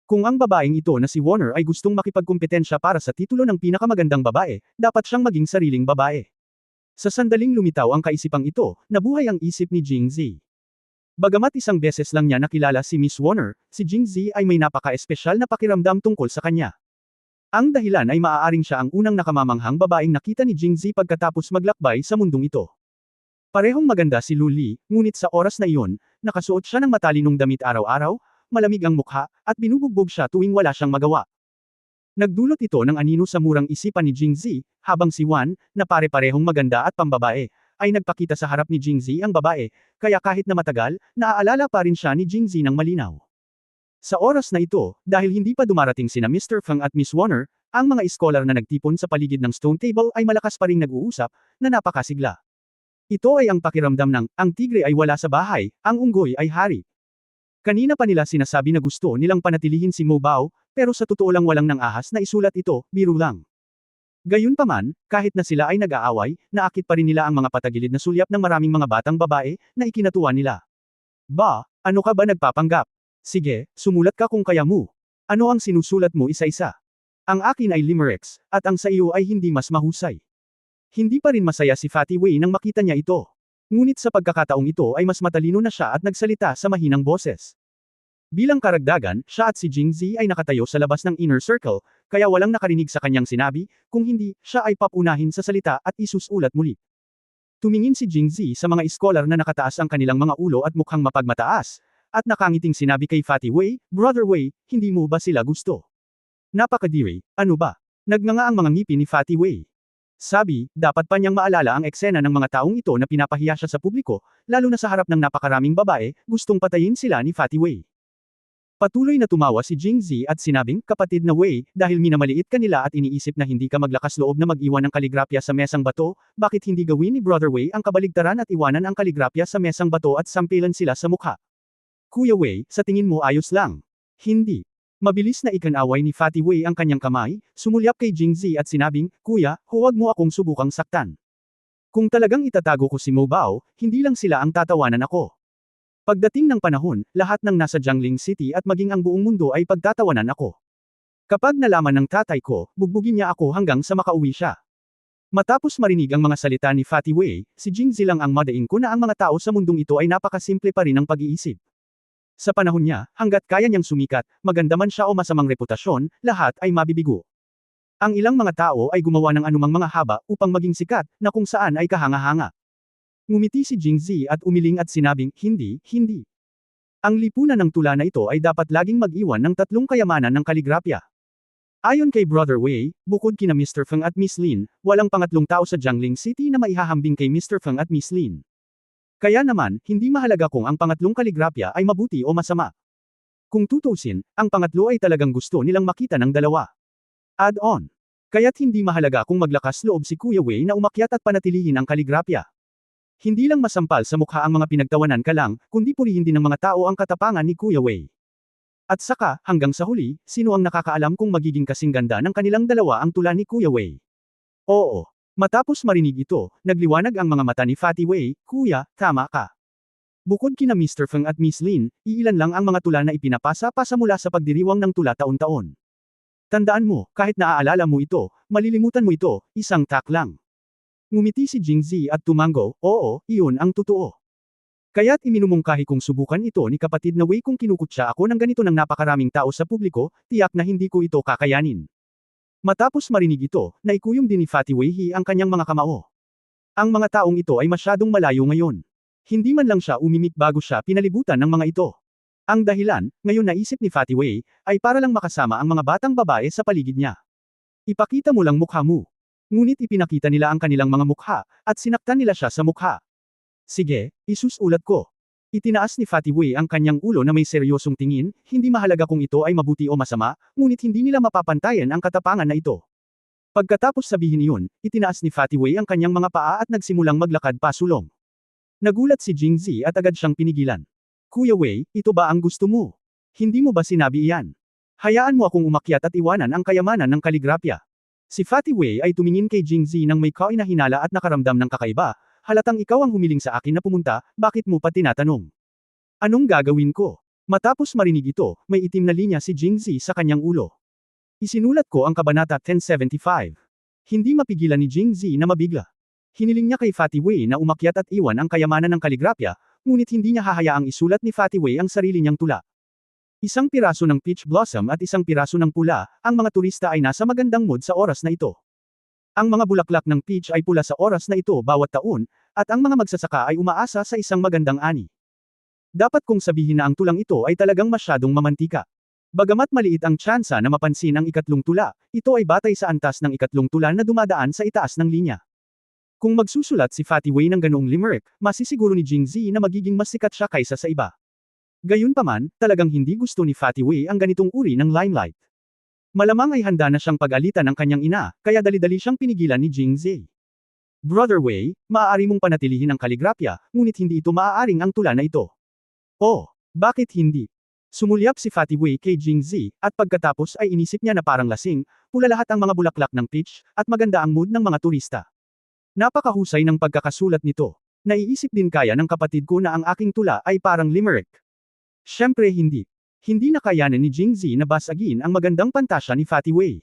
Kung ang babaeng ito na si Warner ay gustong makipagkumpetensya para sa titulo ng pinakamagandang babae, dapat siyang maging sariling babae. Sa sandaling lumitaw ang kaisipang ito, nabuhay ang isip ni Jing Zi. Bagamat isang beses lang niya nakilala si Miss Warner, si Jing Zi ay may napaka-espesyal na pakiramdam tungkol sa kanya. Ang dahilan ay maaaring siya ang unang nakamamanghang babaeng nakita ni Jing Zi pagkatapos maglakbay sa mundong ito. Parehong maganda si Lu Li, ngunit sa oras na iyon, nakasuot siya ng matalinong damit araw-araw, malamig ang mukha, at binubugbog siya tuwing wala siyang magawa. Nagdulot ito ng anino sa murang isipan ni Jing Zi, habang si Wan, na pare-parehong maganda at pambabae, ay nagpakita sa harap ni Jing Zi ang babae, kaya kahit na matagal, naaalala pa rin siya ni Jing Zi ng malinaw. Sa oras na ito, dahil hindi pa dumarating sina Mr. Feng at Miss Warner, ang mga scholar na nagtipon sa paligid ng stone table ay malakas pa ring nag-uusap, na napakasigla. Ito ay ang pakiramdam ng, ang tigre ay wala sa bahay, ang unggoy ay hari. Kanina pa nila sinasabi na gusto nilang panatilihin si Mo Bao, pero sa totoo lang walang nang ahas na isulat ito, biro lang. Gayunpaman, kahit na sila ay nag-aaway, naakit pa rin nila ang mga patagilid na sulyap ng maraming mga batang babae, na ikinatuwa nila. Ba, ano ka ba nagpapanggap? Sige, sumulat ka kung kaya mo. Ano ang sinusulat mo isa-isa? Ang akin ay limericks, at ang sa iyo ay hindi mas mahusay. Hindi pa rin masaya si Fatty Wei nang makita niya ito. Ngunit sa pagkakataong ito ay mas matalino na siya at nagsalita sa mahinang boses. Bilang karagdagan, siya at si Jing Zi ay nakatayo sa labas ng inner circle, kaya walang nakarinig sa kanyang sinabi, kung hindi, siya ay papunahin sa salita at isusulat muli. Tumingin si Jing Zi sa mga scholar na nakataas ang kanilang mga ulo at mukhang mapagmataas, at nakangiting sinabi kay Fatty Wei, Brother Wei, hindi mo ba sila gusto? Napakadiri, ano ba? Nagnganga ang mga ngipin ni Fatty Wei. Sabi, dapat pa niyang maalala ang eksena ng mga taong ito na pinapahiya siya sa publiko, lalo na sa harap ng napakaraming babae, gustong patayin sila ni Fatty Wei. Patuloy na tumawa si Jing Zi at sinabing, kapatid na Wei, dahil minamaliit ka nila at iniisip na hindi ka maglakas loob na mag-iwan ng kaligrapya sa mesang bato, bakit hindi gawin ni Brother Wei ang kabaligtaran at iwanan ang kaligrapya sa mesang bato at sampilan sila sa mukha? Kuya Wei, sa tingin mo ayos lang? Hindi. Mabilis na ikanaway ni Fatty Wei ang kanyang kamay, sumulyap kay Jing Zi at sinabing, Kuya, huwag mo akong subukang saktan. Kung talagang itatago ko si Mo Bao, hindi lang sila ang tatawanan ako. Pagdating ng panahon, lahat ng nasa Jiangling City at maging ang buong mundo ay pagtatawanan ako. Kapag nalaman ng tatay ko, bugbugin niya ako hanggang sa makauwi siya. Matapos marinig ang mga salita ni Fatty Wei, si Jing Zi lang ang madaing ko na ang mga tao sa mundong ito ay napakasimple pa rin ng pag-iisip. Sa panahon niya, hanggat kaya niyang sumikat, maganda man siya o masamang reputasyon, lahat ay mabibigo. Ang ilang mga tao ay gumawa ng anumang mga haba upang maging sikat, na kung saan ay kahanga-hanga. Ngumiti si Jing Zi at umiling at sinabing, hindi, hindi. Ang lipunan ng tula na ito ay dapat laging mag-iwan ng tatlong kayamanan ng kaligrapya. Ayon kay Brother Wei, bukod kina Mr. Feng at Miss Lin, walang pangatlong tao sa Jiangling City na maihahambing kay Mr. Feng at Miss Lin. Kaya naman, hindi mahalaga kung ang pangatlong kaligrapya ay mabuti o masama. Kung tutusin, ang pangatlo ay talagang gusto nilang makita ng dalawa. Add-on. Kaya't hindi mahalaga kung maglakas loob si Kuya Wei na umakyat at panatilihin ang kaligrapya. Hindi lang masampal sa mukha ang mga pinagtawanan ka lang, kundi purihin din ng mga tao ang katapangan ni Kuya Wei. At saka, hanggang sa huli, sino ang nakakaalam kung magiging kasing ganda ng kanilang dalawa ang tula ni Kuya Wei? Oo. Matapos marinig ito, nagliwanag ang mga mata ni Fatty Wei, Kuya, tama ka. Bukod kina Mr. Feng at Miss Lin, iilan lang ang mga tula na ipinapasa-pasa mula sa pagdiriwang ng tula taon-taon. Tandaan mo, kahit naaalala mo ito, malilimutan mo ito, isang tak lang. Ngumiti si Jingzi at tumango, oo, iyon ang totoo. Kaya't iminumungkahi kong subukan ito ni kapatid na Wei kung kinukutya ako ng ganito ng napakaraming tao sa publiko, tiyak na hindi ko ito kakayanin. Matapos marinig ito, naikuyom din ni Fatty Wei ang kanyang mga kamao. Ang mga taong ito ay masyadong malayo ngayon. Hindi man lang siya umimik bago siya pinalibutan ng mga ito. Ang dahilan, ngayon naisip ni Fatty Wei, ay para lang makasama ang mga batang babae sa paligid niya. Ipakita mo lang mukha mo. Ngunit ipinakita nila ang kanilang mga mukha, at sinaktan nila siya sa mukha. Sige, isusulat ko. Itinaas ni Fatty Wei ang kanyang ulo na may seryosong tingin, hindi mahalaga kung ito ay mabuti o masama, ngunit hindi nila mapapantayan ang katapangan na ito. Pagkatapos sabihin iyon, itinaas ni Fatty Wei ang kanyang mga paa at nagsimulang maglakad pasulong. Nagulat si Jingzi at agad siyang pinigilan. Kuya Wei, ito ba ang gusto mo? Hindi mo ba sinabi iyan? Hayaan mo akong umakyat at iwanan ang kayamanan ng kaligrapya. Si Fatty Wei ay tumingin kay Jingzi nang may kainahinala at nakaramdam ng kakaiba, halatang ikaw ang humiling sa akin na pumunta, bakit mo pa tinatanong? Anong gagawin ko? Matapos marinig ito, may itim na linya si Jingzi sa kanyang ulo. Isinulat ko ang Kabanata 1075. Hindi mapigilan ni Jingzi na mabigla. Hiniling niya kay Fatty Wei na umakyat at iwan ang kayamanan ng kaligrapya, ngunit hindi niya hahayaang isulat ni Fatty Wei ang sarili niyang tula. Isang piraso ng peach blossom at isang piraso ng pula, ang mga turista ay nasa magandang mood sa oras na ito. Ang mga bulaklak ng peach ay pula sa oras na ito bawat taon, at ang mga magsasaka ay umaasa sa isang magandang ani. Dapat kong sabihin na ang tulang ito ay talagang masyadong mamantika. Bagamat maliit ang tsansa na mapansin ang ikatlong tula, ito ay batay sa antas ng ikatlong tula na dumadaan sa itaas ng linya. Kung magsusulat si Fatty Wei ng ganoong limerick, masisiguro ni Jingzi na magiging mas sikat siya kaysa sa iba. Gayunpaman, talagang hindi gusto ni Fatty Wei ang ganitong uri ng limelight. Malamang ay handa na siyang pag-alitan ng kanyang ina, kaya dali-dali siyang pinigilan ni Jingzi. Brother Wei, maaari mong panatilihin ang kaligrapya, ngunit hindi ito maaaring ang tula na ito. Oh, bakit hindi? Sumulyap si Fatty Wei kay Jingzi, at pagkatapos ay inisip niya na parang lasing, pula lahat ang mga bulaklak ng peach, at maganda ang mood ng mga turista. Napakahusay ng pagkakasulat nito. Naiisip din kaya ng kapatid ko na ang aking tula ay parang limerick. Siyempre hindi. Hindi nakayanan ni Jingzi na basagin ang magandang pantasya ni Fatty Wei.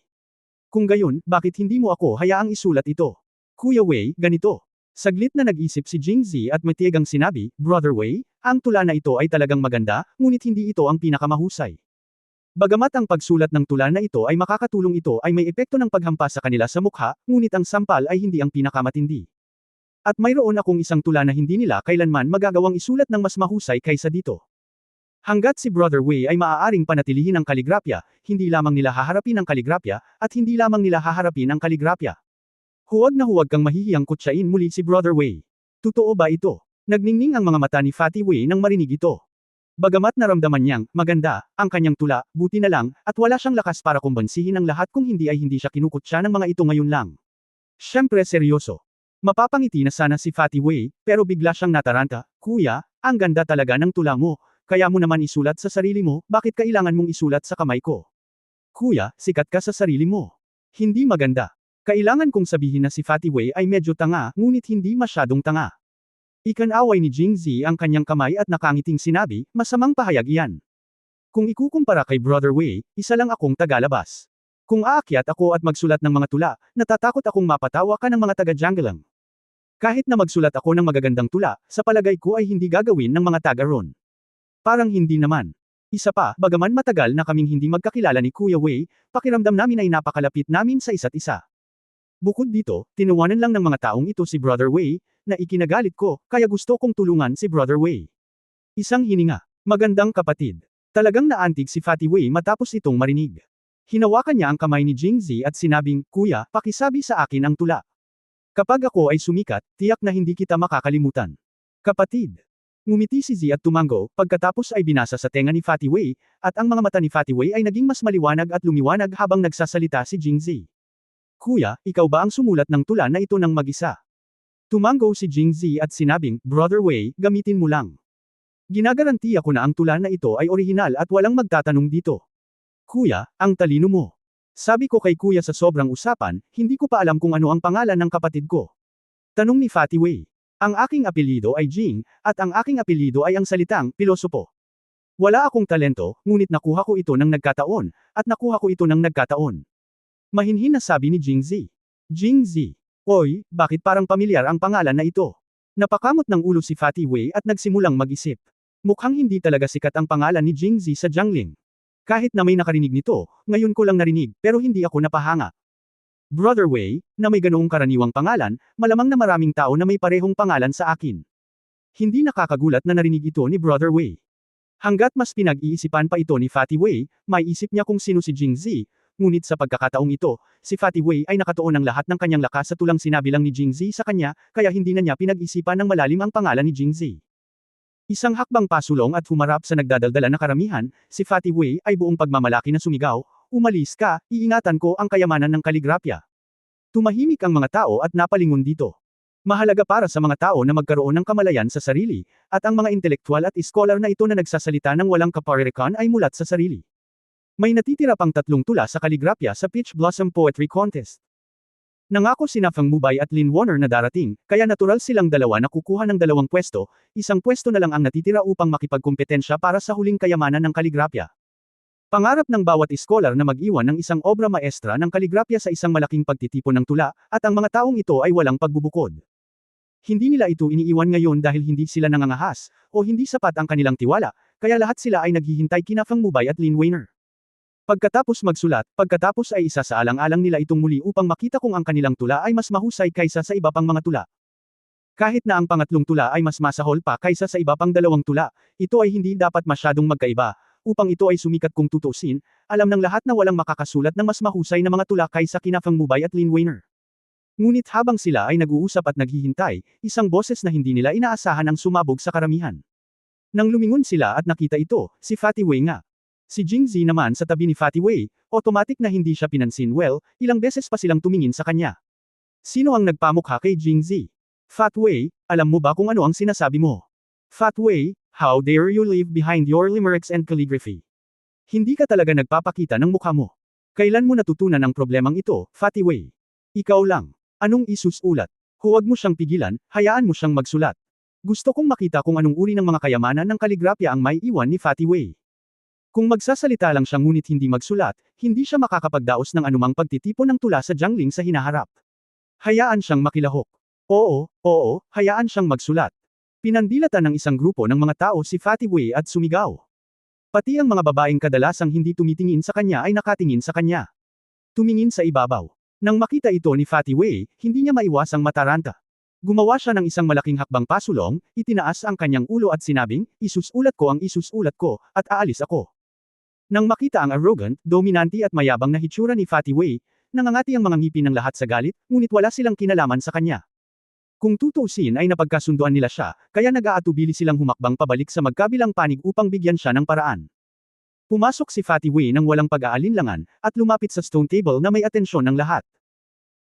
Kung gayon, bakit hindi mo ako hayaang isulat ito? Kuya Wei, ganito. Saglit na nag-isip si Jingzi at matiyagang sinabi, Brother Wei, ang tula na ito ay talagang maganda, ngunit hindi ito ang pinakamahusay. Bagamat ang pagsulat ng tula na ito ay makakatulong, ito ay may epekto ng paghampas sa kanila sa mukha, ngunit ang sampal ay hindi ang pinakamatindi. At mayroon akong isang tula na hindi nila kailanman magagawang isulat ng mas mahusay kaysa dito. Hanggat si Brother Wei ay maaaring panatilihin ang kaligrapya, hindi lamang nila haharapin ang kaligrapya, at hindi lamang nila haharapin ang kaligrapya. Huwag na huwag kang mahihiyang kutsain muli si Brother Wei. Totoo ba ito? Nagningning ang mga mata ni Fatty Wei nang marinig ito. Bagamat naramdaman niyang, maganda, ang kanyang tula, buti na lang, at wala siyang lakas para kumbansihin ang lahat kung hindi ay hindi siya kinukutya ng mga ito ngayon lang. Siyempre seryoso. Mapapangiti na sana si Fatty Wei, pero bigla siyang nataranta, Kuya, ang ganda talaga ng tula mo, kaya mo naman isulat sa sarili mo, bakit kailangan mong isulat sa kamay ko? Kuya, sikat ka sa sarili mo. Hindi maganda. Kailangan kong sabihin na si Fatty Wei ay medyo tanga, ngunit hindi masyadong tanga. Ikanaway ni Jingzi ang kanyang kamay at nakangiting sinabi, masamang pahayag iyan. Kung ikukumpara kay Brother Wei, isa lang akong tagalabas. Kung aakyat ako at magsulat ng mga tula, natatakot akong mapatawa ka ng mga taga-Janggalang. Kahit na magsulat ako ng magagandang tula, sa palagay ko ay hindi gagawin ng mga taga ron. Parang hindi naman. Isa pa, bagaman matagal na kaming hindi magkakilala ni Kuya Wei, pakiramdam namin ay napakalapit namin sa isa't isa. Bukod dito, tinuwanan lang ng mga taong ito si Brother Wei, na ikinagalit ko, kaya gusto kong tulungan si Brother Wei. Isang hininga. Magandang kapatid. Talagang naantig si Fatty Wei matapos itong marinig. Hinawakan niya ang kamay ni Jingzi at sinabing, Kuya, pakisabi sa akin ang tula. Kapag ako ay sumikat, tiyak na hindi kita makakalimutan. Kapatid. Ngumiti si Z at tumango, pagkatapos ay binasa sa tenga ni Fatty Wei, at ang mga mata ni Fatty Wei ay naging mas maliwanag at lumiwanag habang nagsasalita si Jing Z. Kuya, ikaw ba ang sumulat ng tula na ito ng mag-isa? Tumango si Jing Z at sinabing, Brother Wei, gamitin mo lang. Ginagarantiya ko na ang tula na ito ay orihinal at walang magtatanong dito. Kuya, ang talino mo. Sabi ko kay kuya sa sobrang usapan, hindi ko pa alam kung ano ang pangalan ng kapatid ko. Tanong ni Fatty Wei. Ang aking apelyido ay Jing, at ang aking apelyido ay ang salitang, pilosopo. Wala akong talento, ngunit nakuha ko ito ng nagkataon, at nakuha ko ito ng nagkataon. Mahinhin na sabi ni Jing Z. Jing Z. Oy, bakit parang pamilyar ang pangalan na ito? Napakamot ng ulo si Fatty Wei at nagsimulang mag-isip. Mukhang hindi talaga sikat ang pangalan ni Jing Z sa Jiangling. Kahit na may nakarinig nito, ngayon ko lang narinig, pero hindi ako napahanga. Brother Wei, na may ganoong karaniwang pangalan, malamang na maraming tao na may parehong pangalan sa akin. Hindi nakakagulat na narinig ito ni Brother Wei. Hanggat mas pinag-iisipan pa ito ni Fatty Wei, may isip niya kung sino si Jing Z, ngunit sa pagkakataong ito, si Fatty Wei ay nakatuon ng lahat ng kanyang lakas sa tulang sinabi lang ni Jing Z sa kanya, kaya hindi na niya pinag-isipan ng malalim ang pangalan ni Jing Z. Isang hakbang pasulong at humarap sa nagdadaldala na karamihan, si Fatty Wei ay buong pagmamalaki na sumigaw, umalis ka, iingatan ko ang kayamanan ng kaligrapya. Tumahimik ang mga tao at napalingon dito. Mahalaga para sa mga tao na magkaroon ng kamalayan sa sarili, at ang mga intelektual at iskolar na ito na nagsasalita ng walang kaparehkan ay mulat sa sarili. May natitira pang 3 tula sa kaligrapya sa Peach Blossom Poetry Contest. Nangako sina Fang Mubay at Lin Warner na darating, kaya natural silang dalawa na kukuha ng 2 pwesto, 1 pwesto na lang ang natitira upang makipagkompetensya para sa huling kayamanan ng kaligrapya. Pangarap ng bawat iskolar na mag-iwan ng isang obra maestra ng kaligrapya sa isang malaking pagtitipon ng tula, at ang mga taong ito ay walang pagbubukod. Hindi nila ito iniiwan ngayon dahil hindi sila nangangahas, o hindi sapat ang kanilang tiwala, kaya lahat sila ay naghihintay kina Fang Mubay at Lin Warner. Pagkatapos magsulat, pagkatapos ay isa sa alang-alang nila itong muli upang makita kung ang kanilang tula ay mas mahusay kaysa sa iba pang mga tula. Kahit na ang pangatlong tula ay mas masahol pa kaysa sa iba pang 2 tula, ito ay hindi dapat masyadong magkaiba. Upang ito ay sumikat kung tutusin, alam ng lahat na walang makakasulat ng mas mahusay na mga tula kaysa kina Fang Mubay at Lin Warner. Ngunit habang sila ay nag-uusap at naghihintay, isang boses na hindi nila inaasahan ang sumabog sa karamihan. Nang lumingon sila at nakita ito, si Fatty Wei nga. Si Jing Z naman sa tabi ni Fatty Wei, automatic na hindi siya pinansin ilang beses pa silang tumingin sa kanya. Sino ang nagpamukha kay Jing Z? Fat Wei, alam mo ba kung ano ang sinasabi mo? Fat Wei, how dare you leave behind your limericks and calligraphy? Hindi ka talaga nagpapakita ng mukha mo. Kailan mo natutunan ang problemang ito, Fatty Wei? Ikaw lang. Anong isusulat? Huwag mo siyang pigilan, hayaan mo siyang magsulat. Gusto kong makita kung anong uri ng mga kayamanan ng kaligrapya ang may iwan ni Fatty Wei. Kung magsasalita lang siya ngunit hindi magsulat, hindi siya makakapagdaos ng anumang pagtitipon ng tula sa Jiangling sa hinaharap. Hayaan siyang makilahok. Oo, hayaan siyang magsulat. Pinandilatan ng isang grupo ng mga tao si Fatty Wei at sumigaw. Pati ang mga babaeng kadalasang hindi tumitingin sa kanya ay nakatingin sa kanya. Tumingin sa ibabaw. Nang makita ito ni Fatty Wei, hindi niya maiwasang mataranta. Gumawa siya ng isang malaking hakbang pasulong, itinaas ang kanyang ulo at sinabing, isusulat ko ang isusulat ko, at aalis ako. Nang makita ang arrogant, dominante at mayabang na hitsura ni Fatty Wei, nangangati ang mga ngipin ng lahat sa galit, ngunit wala silang kinalaman sa kanya. Kung tutuusin ay napagkasunduan nila siya, kaya nag-aatubili silang humakbang pabalik sa magkabilang panig upang bigyan siya ng paraan. Pumasok si Fatty Wei nang walang pag-aalinlangan, at lumapit sa stone table na may atensyon ng lahat.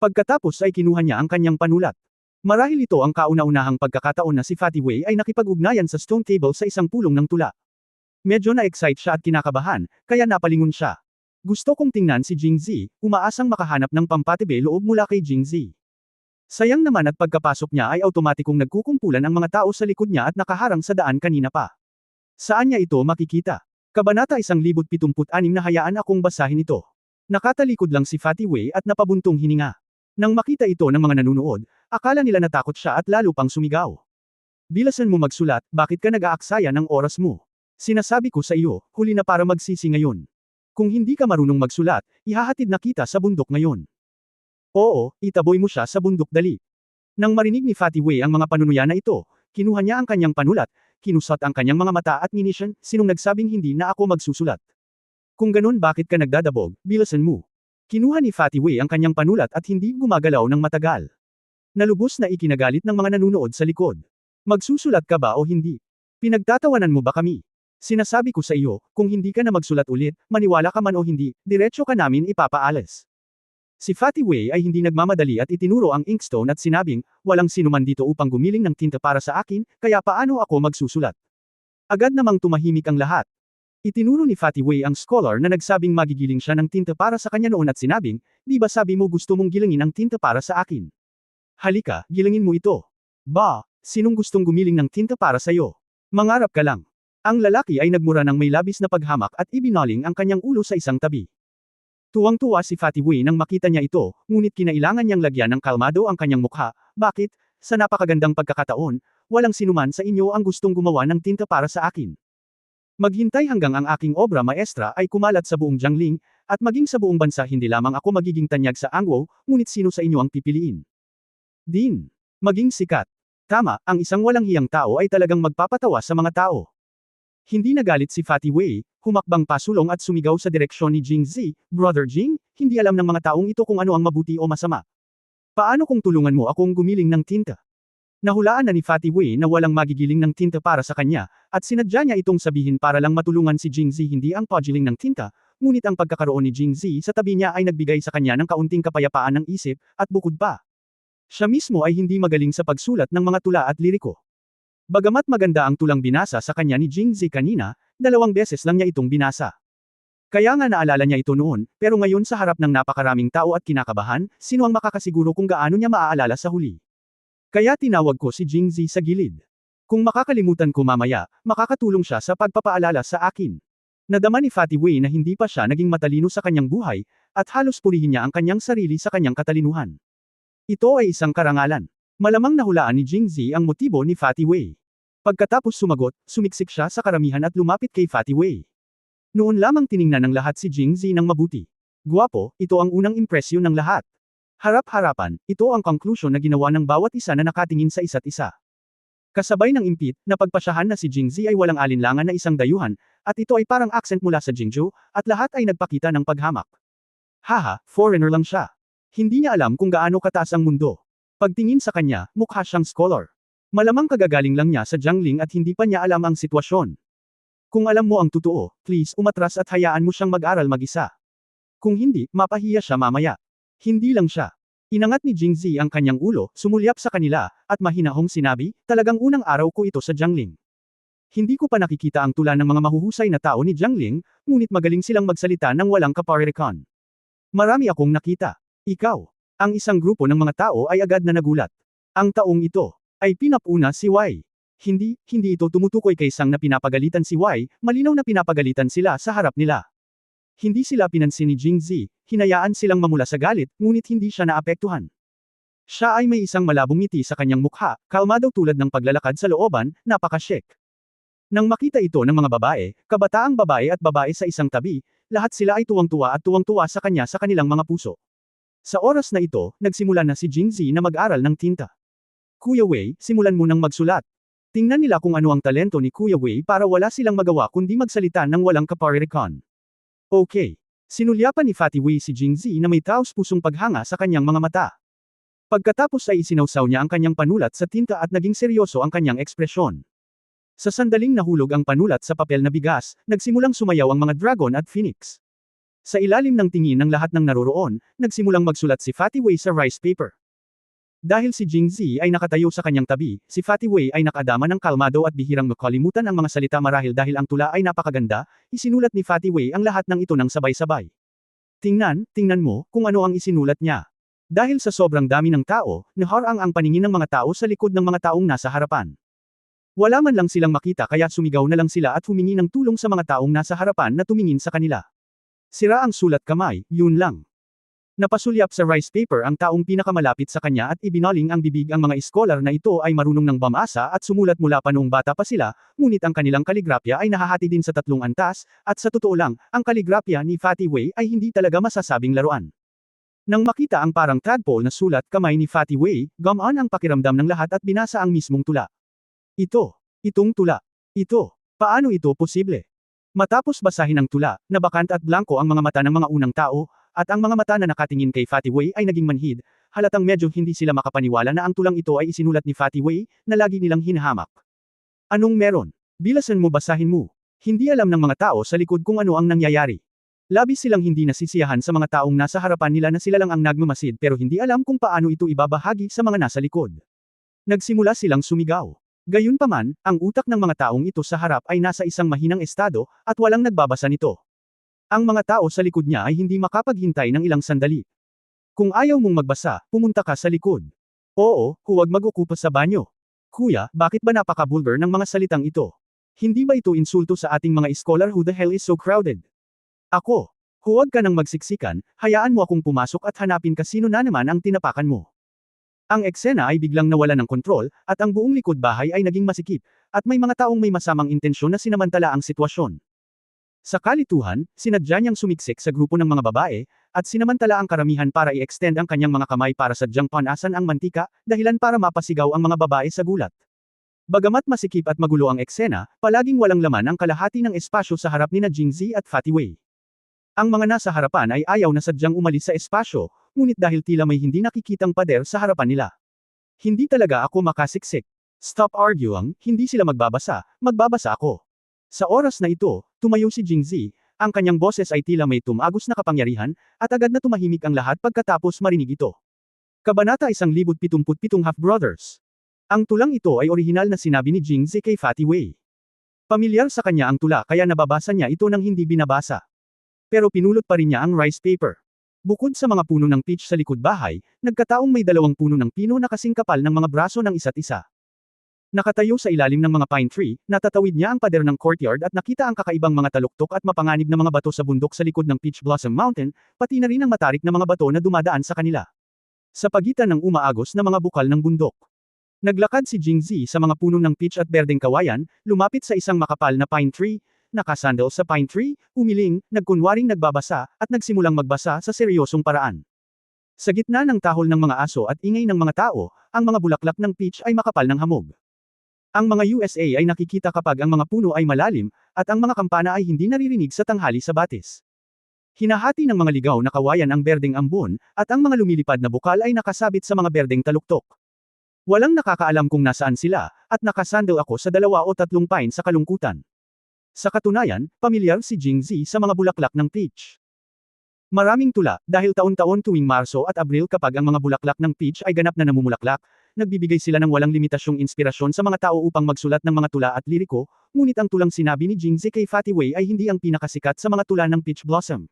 Pagkatapos ay kinuha niya ang kanyang panulat. Marahil ito ang kauna-unahang pagkakataon na si Fatty Wei ay nakipag-ugnayan sa stone table sa isang pulong ng tula. Medyo na-excite siya at kinakabahan, kaya napalingon siya. Gusto kong tingnan si Jing Z, umaasang makahanap ng pampatibe loob mula kay Jing Z. Sayang naman at pagkapasok niya ay automatikong nagkukumpulan ang mga tao sa likod niya at nakaharang sa daan kanina pa. Saan niya ito makikita? Kabanata 1076 na hayaan akong basahin ito. Nakatalikod lang si Fatty Wei at napabuntong hininga. Nang makita ito ng mga nanunood, akala nila natakot siya at lalo pang sumigaw. Bilasan mo magsulat, bakit ka nag-aaksaya ng oras mo? Sinasabi ko sa iyo, huli na para magsisi ngayon. Kung hindi ka marunong magsulat, ihahatid na kita sa bundok ngayon. Oo, itaboy mo siya sa bundok dali. Nang marinig ni Fatty Wei ang mga panunuya na ito, kinuha niya ang kanyang panulat, kinusot ang kanyang mga mata at nginisyan, sinong nagsabing hindi na ako magsusulat. Kung ganun bakit ka nagdadabog, bilasan mo. Kinuha ni Fatty Wei ang kanyang panulat at hindi gumagalaw ng matagal. Nalubos na ikinagalit ng mga nanunood sa likod. Magsusulat ka ba o hindi? Pinagtatawanan mo ba kami? Sinasabi ko sa iyo, kung hindi ka na magsulat ulit, maniwala ka man o hindi, diretso ka namin ipapaalis. Si Fatty Wei ay hindi nagmamadali at itinuro ang inkstone at sinabing, walang sinuman dito upang gumiling ng tinta para sa akin, kaya paano ako magsusulat? Agad namang tumahimik ang lahat. Itinuro ni Fatty Wei ang scholar na nagsabing magigiling siya ng tinta para sa kanya noon at sinabing, di ba sabi mo gusto mong gilingin ang tinta para sa akin? Halika, gilingin mo ito. Ba, sinong gustong gumiling ng tinta para sa'yo? Mangarap ka lang. Ang lalaki ay nagmura ng may labis na paghamak at ibinaling ang kanyang ulo sa isang tabi. Tuwang-tuwa si Fatty Wei nang makita niya ito, ngunit kinailangan niyang lagyan ng kalmado ang kanyang mukha. Bakit? Sa napakagandang pagkakataon, walang sinuman sa inyo ang gustong gumawa ng tinta para sa akin. Maghintay hanggang ang aking obra maestra ay kumalat sa buong Jiangling, at maging sa buong bansa hindi lamang ako magiging tanyag sa Angwo, ngunit sino sa inyo ang pipiliin? Din. Maging sikat. Tama, ang isang walang hiyang tao ay talagang magpapatawa sa mga tao. Hindi nagalit si Fatty Wei, humakbang pasulong at sumigaw sa direksyon ni Jing Zi, Brother Jing, hindi alam ng mga taong ito kung ano ang mabuti o masama. Paano kung tulungan mo akong gumiling ng tinta? Nahulaan na ni Fatty Wei na walang magigiling ng tinta para sa kanya, at sinadya niya itong sabihin para lang matulungan si Jing Zi hindi ang pagiling ng tinta, ngunit ang pagkakaroon ni Jing Zi sa tabi niya ay nagbigay sa kanya ng kaunting kapayapaan ng isip, at bukod pa. Siya mismo ay hindi magaling sa pagsulat ng mga tula at liriko. Bagamat maganda ang tulang binasa sa kanya ni Jing Zi kanina, 2 beses lang niya itong binasa. Kaya nga naalala niya ito noon, pero ngayon sa harap ng napakaraming tao at kinakabahan, sino ang makakasiguro kung gaano niya maaalala sa huli? Kaya tinawag ko si Jing Zi sa gilid. Kung makakalimutan ko mamaya, makakatulong siya sa pagpapaalala sa akin. Nadama ni Fatty Wei na hindi pa siya naging matalino sa kanyang buhay, at halos purihin niya ang kanyang sarili sa kanyang katalinuhan. Ito ay isang karangalan. Malamang nahulaan ni Jing Zi ang motibo ni Fatty Wei. Pagkatapos sumagot, sumiksik siya sa karamihan at lumapit kay Fatty Wei. Noon lamang tiningnan ng lahat si Jing Zi ng mabuti. Guwapo, ito ang unang impresyon ng lahat. Harap-harapan, ito ang conclusion na ginawa ng bawat isa na nakatingin sa isa't isa. Kasabay ng impit, napagpasyahan na si Jing Zi ay walang alinlangan na isang dayuhan, at ito ay parang accent mula sa Jingzhou, at lahat ay nagpakita ng paghamak. Haha, foreigner lang siya. Hindi niya alam kung gaano kataas ang mundo. Pagtingin sa kanya, mukha siyang scholar. Malamang kagagaling lang niya sa Jiangling at hindi pa niya alam ang sitwasyon. Kung alam mo ang totoo, please umatras at hayaan mo siyang mag-aral mag-isa. Kung hindi, mapahiya siya mamaya. Hindi lang siya. Inangat ni Jing Zi ang kanyang ulo, sumulyap sa kanila, at mahinahong sinabi, talagang unang araw ko ito sa Jiangling. Hindi ko pa nakikita ang tula ng mga mahuhusay na tao ni Jiangling, ngunit magaling silang magsalita ng walang kaparirikan. Marami akong nakita. Ikaw. Ang isang grupo ng mga tao ay agad na nagulat. Ang taong ito ay pinapuna si Wei. Hindi ito tumutukoy kay Sang na pinapagalitan si Wei, malinaw na pinapagalitan sila sa harap nila. Hindi sila pinansin ni Jing Zi, hinayaan silang mamula sa galit, ngunit hindi siya naapektuhan. Siya ay may isang malabong ngiti sa kanyang mukha, kalmado tulad ng paglalakad sa looban, napaka-chic. Nang makita ito ng mga babae, kabataang babae at babae sa isang tabi, lahat sila ay tuwang-tuwa at tuwang-tuwa sa kanya sa kanilang mga puso. Sa oras na ito, nagsimula na si Jing Zi na mag-aral ng tinta. Kuya Wei, simulan mo nang magsulat. Tingnan nila kung ano ang talento ni Kuya Wei para wala silang magawa kundi magsalita ng walang kaparirikan. Okay. Sinulyapan ni Fatty Wei si Jing Zi na may taos-pusong paghanga sa kanyang mga mata. Pagkatapos ay isinawsaw niya ang kanyang panulat sa tinta at naging seryoso ang kanyang ekspresyon. Sa sandaling nahulog ang panulat sa papel na bigas, nagsimulang sumayaw ang mga dragon at phoenix. Sa ilalim ng tingin ng lahat ng naroroon, nagsimulang magsulat si Fatty Wei sa rice paper. Dahil si Jing Zi ay nakatayo sa kanyang tabi, si Fatty Wei ay nakadama ng kalmado at bihirang makalimutan ang mga salita marahil dahil ang tula ay napakaganda, isinulat ni Fatty Wei ang lahat ng ito ng sabay-sabay. Tingnan mo, kung ano ang isinulat niya. Dahil sa sobrang dami ng tao, naharang ang paningin ng mga tao sa likod ng mga taong nasa harapan. Wala man lang silang makita kaya sumigaw na lang sila at humingi ng tulong sa mga taong nasa harapan na tumingin sa kanila. Sira ang sulat kamay, yun lang. Napasulyap sa rice paper ang taong pinakamalapit sa kanya at ibinaling ang bibig ang mga iskolar na ito ay marunong ng bamasa at sumulat mula pa noong bata pa sila, ngunit ang kanilang kaligrapya ay nahahati din sa 3 antas, at sa totoo lang, ang kaligrapya ni Fatty Wei ay hindi talaga masasabing laruan. Nang makita ang parang tadpole na sulat kamay ni Fatty Wei, gumaan ang pakiramdam ng lahat at binasa ang mismong tula. Itong tula. Paano ito posible? Matapos basahin ang tula, nabakant at blanko ang mga mata ng mga unang tao, at ang mga mata na nakatingin kay Fatty Wei ay naging manhid, halatang medyo hindi sila makapaniwala na ang tulang ito ay isinulat ni Fatty Wei, na lagi nilang hinahamak. Anong meron? Bilasan mo, basahin mo. Hindi alam ng mga tao sa likod kung ano ang nangyayari. Labis silang hindi nasisiyahan sa mga taong nasa harapan nila na sila lang ang nagmamasid pero hindi alam kung paano ito ibabahagi sa mga nasa likod. Nagsimula silang sumigaw. Gayunpaman, ang utak ng mga taong ito sa harap ay nasa isang mahinang estado, at walang nagbabasa nito. Ang mga tao sa likod niya ay hindi makapaghintay ng ilang sandali. Kung ayaw mong magbasa, pumunta ka sa likod. Oo, huwag mag-ukupa sa banyo. Kuya, bakit ba napaka-vulgar ng mga salitang ito? Hindi ba ito insulto sa ating mga scholar? Who the hell is so crowded? Ako. Huwag ka nang magsiksikan, hayaan mo akong pumasok at hanapin ka sino na naman ang tinapakan mo. Ang eksena ay biglang nawala ng kontrol, at ang buong likod bahay ay naging masikip, at may mga taong may masamang intensyon na sinamantala ang sitwasyon. Sa kalituhan, sinadya niyang sumiksik sa grupo ng mga babae, at sinamantala ang karamihan para i-extend ang kanyang mga kamay para sadyang panasan ang mantika, dahilan para mapasigaw ang mga babae sa gulat. Bagamat masikip at magulo ang eksena, palaging walang laman ang kalahati ng espasyo sa harap ni Jingzi at Fatty Wei. Ang mga nasa harapan ay ayaw na sadyang umalis sa espasyo, ngunit dahil tila may hindi nakikitang pader sa harapan nila. Hindi talaga ako makasiksik. Stop arguing, hindi sila magbabasa ako. Sa oras na ito, tumayo si Jingzi, ang kanyang boses ay tila may tumagos na kapangyarihan, at agad na tumahimik ang lahat pagkatapos marinig ito. Kabanata 1077 Half-Brothers. Ang tulang ito ay orihinal na sinabi ni Jingzi kay Fatty Wei. Pamilyar sa kanya ang tula kaya nababasa niya ito nang hindi binabasa. Pero pinulot pa rin niya ang rice paper. Bukod sa mga puno ng peach sa likod bahay, nagkataong may 2 puno ng pino na kasing kapal ng mga braso ng isa't isa. Nakatayo sa ilalim ng mga pine tree, natatawid niya ang pader ng courtyard at nakita ang kakaibang mga taluktok at mapanganib na mga bato sa bundok sa likod ng Peach Blossom Mountain, pati na rin ang matarik na mga bato na dumadaan sa kanila. Sa pagitan ng umaagos na mga bukal ng bundok. Naglakad si Jingzi sa mga puno ng peach at berdeng kawayan, lumapit sa isang makapal na pine tree, nakasandal sa pine tree, umiling, nagkunwaring nagbabasa, at nagsimulang magbasa sa seryosong paraan. Sa gitna ng tahol ng mga aso at ingay ng mga tao, ang mga bulaklak ng peach ay makapal ng hamog. Ang mga USA ay nakikita kapag ang mga puno ay malalim, at ang mga kampana ay hindi naririnig sa tanghali sa batis. Hinahati ng mga ligaw na kawayan ang berdeng ambon, at ang mga lumilipad na bukal ay nakasabit sa mga berdeng taluktok. Walang nakakaalam kung nasaan sila, at nakasandal ako sa 2 o 3 pine sa kalungkutan. Sa katunayan, pamilyar si Jingzi sa mga bulaklak ng peach. Maraming tula, dahil taon-taon tuwing Marso at Abril kapag ang mga bulaklak ng peach ay ganap na namumulaklak, nagbibigay sila ng walang limitasyong inspirasyon sa mga tao upang magsulat ng mga tula at liriko, ngunit ang tulang sinabi ni Jingzi kay Fatty Wei ay hindi ang pinakasikat sa mga tula ng Peach Blossom.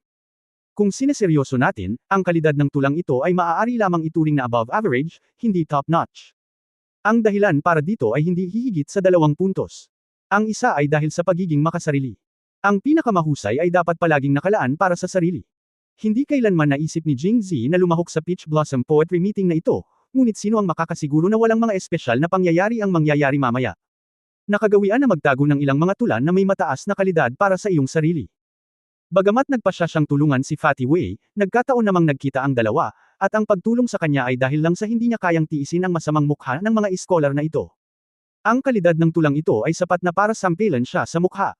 Kung sineseryoso natin, ang kalidad ng tulang ito ay maaari lamang ituring na above average, hindi top-notch. Ang dahilan para dito ay hindi hihigit sa 2 puntos. Ang isa ay dahil sa pagiging makasarili. Ang pinakamahusay ay dapat palaging nakalaan para sa sarili. Hindi kailanman naisip ni Jingzi na lumahok sa Peach Blossom Poetry Meeting na ito, ngunit sino ang makakasiguro na walang mga espesyal na pangyayari ang mangyayari mamaya? Nakagawian na magtago ng ilang mga tulan na may mataas na kalidad para sa iyong sarili. Bagamat nagpasya siyang tulungan si Fatty Wei, nagkataon namang nagkita ang dalawa, at ang pagtulong sa kanya ay dahil lang sa hindi niya kayang tiisin ang masamang mukha ng mga scholar na ito. Ang kalidad ng tulang ito ay sapat na para sampilan siya sa mukha.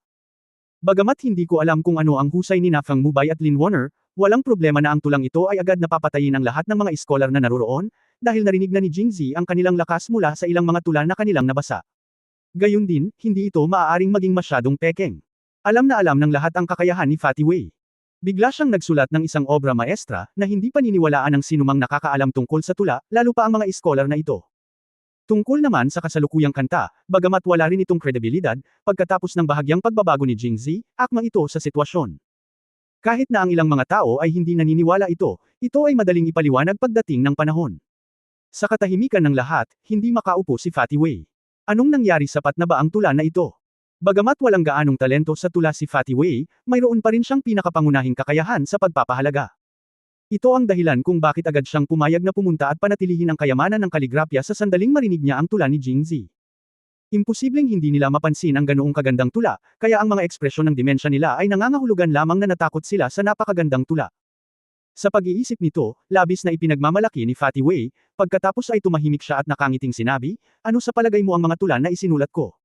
Bagamat hindi ko alam kung ano ang husay ni Nafang Mubay at Lin Warner, walang problema na ang tulang ito ay agad napapatayin ang lahat ng mga scholar na naroroon, dahil narinig na ni Jingzi ang kanilang lakas mula sa ilang mga tula na kanilang nabasa. Gayun din, hindi ito maaaring maging masyadong pekeng. Alam na alam ng lahat ang kakayahan ni Fatty Wei. Bigla siyang nagsulat ng isang obra maestra na hindi paniniwalaan ng sinumang nakakaalam tungkol sa tula, lalo pa ang mga scholar na ito. Tungkol naman sa kasalukuyang kanta, bagamat wala rin itong kredibilidad, pagkatapos ng bahagyang pagbabago ni Jingzi, akma ito sa sitwasyon. Kahit na ang ilang mga tao ay hindi naniniwala ito ay madaling ipaliwanag pagdating ng panahon. Sa katahimikan ng lahat, hindi makaupo si Fatty Wei. Anong nangyari, sapat na ba ang tula na ito? Bagamat walang gaanong talento sa tula si Fatty Wei, mayroon pa rin siyang pinakapangunahing kakayahan sa pagpapahalaga. Ito ang dahilan kung bakit agad siyang pumayag na pumunta at panatilihin ang kayamanan ng kaligrapya sa sandaling marinig niya ang tula ni Jingzi. Imposibleng hindi nila mapansin ang ganoong kagandang tula, kaya ang mga ekspresyon ng dimensya nila ay nangangahulugan lamang na natakot sila sa napakagandang tula. Sa pag-iisip nito, labis na ipinagmamalaki ni Fatty Wei, pagkatapos ay tumahimik siya at nakangiting sinabi, ano sa palagay mo ang mga tula na isinulat ko?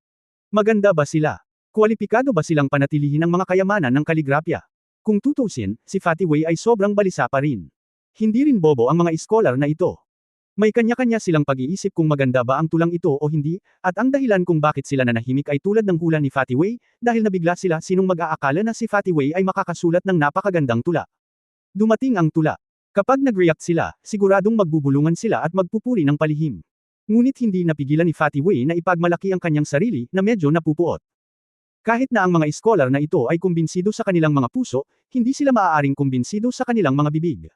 Maganda ba sila? Kwalipikado ba silang panatilihin ang mga kayamanan ng kaligrapya? Kung tutusin, si Fatty Wei ay sobrang balisa pa rin. Hindi rin bobo ang mga scholar na ito. May kanya-kanya silang pag-iisip kung maganda ba ang tulang ito o hindi, at ang dahilan kung bakit sila nanahimik ay tulad ng hula ni Fatty Wei, dahil nabigla sila sinong mag-aakala na si Fatty Wei ay makakasulat ng napakagandang tula. Dumating ang tula. Kapag nag-react sila, siguradong magbubulungan sila at magpupuri ng palihim. Ngunit hindi napigilan ni Fatty Wei na ipagmalaki ang kanyang sarili na medyo napupuot. Kahit na ang mga scholar na ito ay kumbinsido sa kanilang mga puso, hindi sila maaaring kumbinsido sa kanilang mga bibig.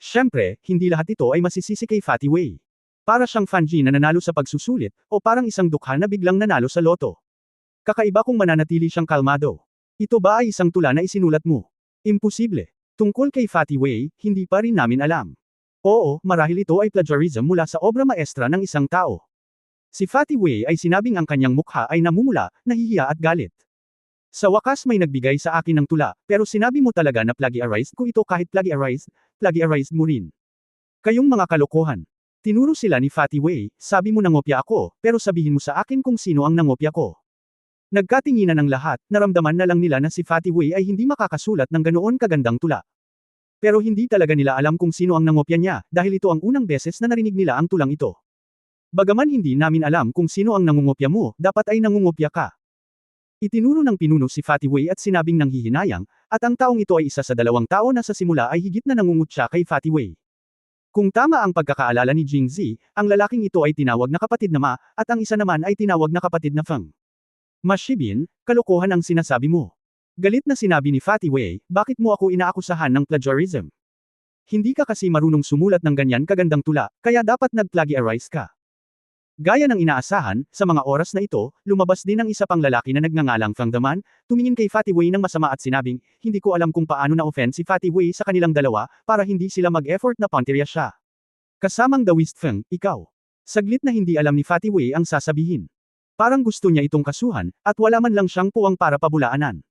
Siyempre, hindi lahat ito ay masisisi kay Fatty Wei. Para siyang Fanji na nanalo sa pagsusulit, o parang isang dukha na biglang nanalo sa loto. Kakaiba kung mananatili siyang kalmado. Ito ba ay isang tula na isinulat mo? Imposible. Tungkol kay Fatty Wei, hindi pa rin namin alam. Oo, marahil ito ay plagiarism mula sa obra maestra ng isang tao. Si Fatty Wei ay sinabing ang kanyang mukha ay namumula, nahihiya at galit. Sa wakas may nagbigay sa akin ng tula, pero sinabi mo talaga na plagiarized ko ito kahit plagiarized mo rin. Kayong mga kalokohan. Tinuro sila ni Fatty Wei, sabi mo nangopya ako, pero sabihin mo sa akin kung sino ang nangopya ko. Nagkatinginan ang lahat, naramdaman na lang nila na si Fatty Wei ay hindi makakasulat ng ganoon kagandang tula. Pero hindi talaga nila alam kung sino ang nangopya niya, dahil ito ang unang beses na narinig nila ang tulang ito. Bagaman hindi namin alam kung sino ang nangungopya mo, dapat ay nangungopya ka. Itinuro ng pinuno si Fatty Wei at sinabing nanghihinayang, at ang taong ito ay isa sa dalawang tao na sa simula ay higit na nangungutya kay Fatty Wei. Kung tama ang pagkakaalala ni Jingzi, ang lalaking ito ay tinawag na kapatid na Ma, at ang isa naman ay tinawag na kapatid na Feng. Ma Shibin, kalokohan ang sinasabi mo. Galit na sinabi ni Fatty Wei, bakit mo ako inaakusahan ng plagiarism? Hindi ka kasi marunong sumulat ng ganyan kagandang tula, kaya dapat nag-plagiarize ka. Gaya ng inaasahan, sa mga oras na ito, lumabas din ang isa pang lalaki na nagngangalang Feng Daman, tumingin kay Fatty Wei ng masama at sinabing, hindi ko alam kung paano na-offend si Fatty Wei sa kanilang dalawa, para hindi sila mag-effort na pantirya siya. Kasamang Dawist Feng, ikaw. Saglit na hindi alam ni Fatty Wei ang sasabihin. Parang gusto niya itong kasuhan, at wala man lang siyang puwang para pabulaanan.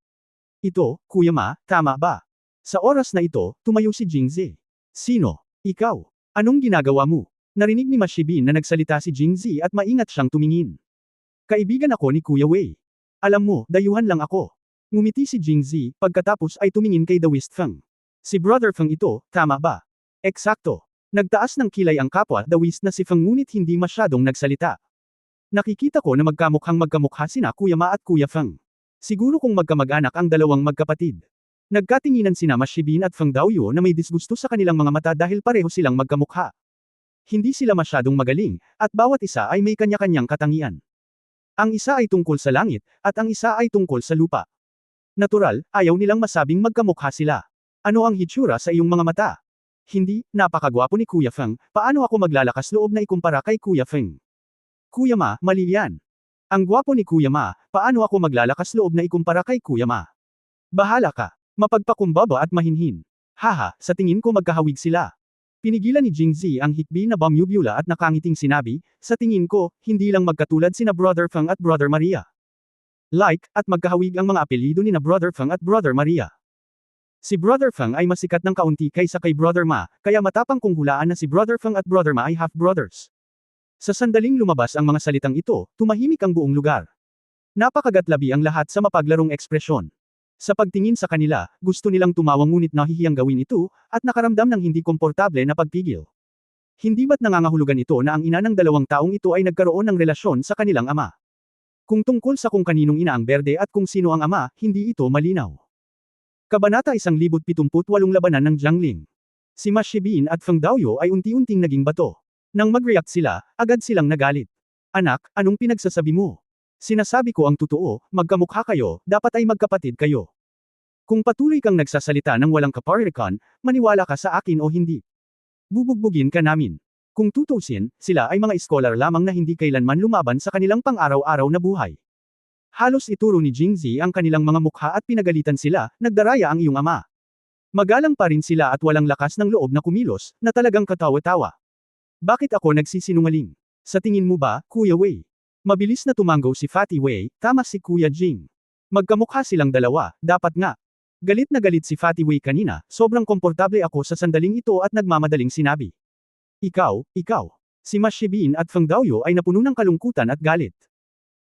Ito, Kuya Ma, tama ba? Sa oras na ito, tumayo si Jingzi. Sino? Ikaw. Anong ginagawa mo? Narinig ni Ma Shibin na nagsalita si Jingzi at maingat siyang tumingin. Kaibigan ako ni Kuya Wei. Alam mo, dayuhan lang ako. Ngumiti si Jingzi, pagkatapos ay tumingin kay Dawist Feng. Si Brother Feng ito, tama ba? Eksakto. Nagtaas ng kilay ang kapwa Dawist na si Feng ngunit hindi masyadong nagsalita. Nakikita ko na magkamukha sina Kuya Ma at Kuya Feng. Siguro kung magkamag-anak ang dalawang magkapatid. Nagkatinginan sina Ma Shibin at Feng Daoyu na may disgusto sa kanilang mga mata dahil pareho silang magkamukha. Hindi sila masyadong magaling, at bawat isa ay may kanya-kanyang katangian. Ang isa ay tungkol sa langit, at ang isa ay tungkol sa lupa. Natural, ayaw nilang masabing magkamukha sila. Ano ang hitsura sa iyong mga mata? Hindi, napakagwapo ni Kuya Feng, paano ako maglalakas loob na ikumpara kay Kuya Feng? Kuya Ma, mali yan. Ang gwapo ni Kuya Ma, paano ako maglalakas loob na ikumpara kay Kuya Ma? Bahala ka. Mapagpakumbaba at mahinhin. Haha, sa tingin ko magkahawig sila. Pinigilan ni Jingzi ang hikbi na bumubula at nakangiting sinabi, sa tingin ko, hindi lang magkatulad sina Brother Feng at Brother Maria. At magkahawig ang mga apelyido ni na Brother Feng at Brother Maria. Si Brother Feng ay masikat ng kaunti kaysa kay Brother Ma, kaya matapang kung hulaan na si Brother Feng at Brother Ma ay half-brothers. Sa sandaling lumabas ang mga salitang ito, tumahimik ang buong lugar. Napakagatlabi ang lahat sa mapaglarong ekspresyon. Sa pagtingin sa kanila, gusto nilang tumawang ngunit nahihiyang gawin ito, at nakaramdam ng hindi komportable na pagpigil. Hindi ba't nangangahulugan ito na ang ina ng dalawang taong ito ay nagkaroon ng relasyon sa kanilang ama? Kung tungkol sa kung kaninong ina ang berde at kung sino ang ama, hindi ito malinaw. Kabanata 1078 Labanan ng Jiangling. Si Ma Shibin at Feng Daoyu ay unti-unting naging bato. Nang mag-react sila, agad silang nagalit. Anak, anong pinagsasabi mo? Sinasabi ko ang totoo, magkamukha kayo, dapat ay magkapatid kayo. Kung patuloy kang nagsasalita ng walang kaparirikan, maniwala ka sa akin o hindi. Bubugbugin ka namin. Kung tutusin, sila ay mga scholar lamang na hindi kailanman lumaban sa kanilang pang-araw-araw na buhay. Halos ituro ni Jingzi ang kanilang mga mukha at pinagalitan sila, nagdaraya ang iyong ama. Magalang pa rin sila at walang lakas ng loob na kumilos, na talagang katawa-tawa. Bakit ako nagsisinungaling? Sa tingin mo ba, Kuya Wei? Mabilis na tumanggaw si Fatty Wei, tama si Kuya Jing. Magkamukha silang dalawa, dapat nga. Galit na galit si Fatty Wei kanina, sobrang komportable ako sa sandaling ito at nagmamadaling sinabi. Ikaw. Si Ma Shibin at Feng Daoyu ay napuno ng kalungkutan at galit.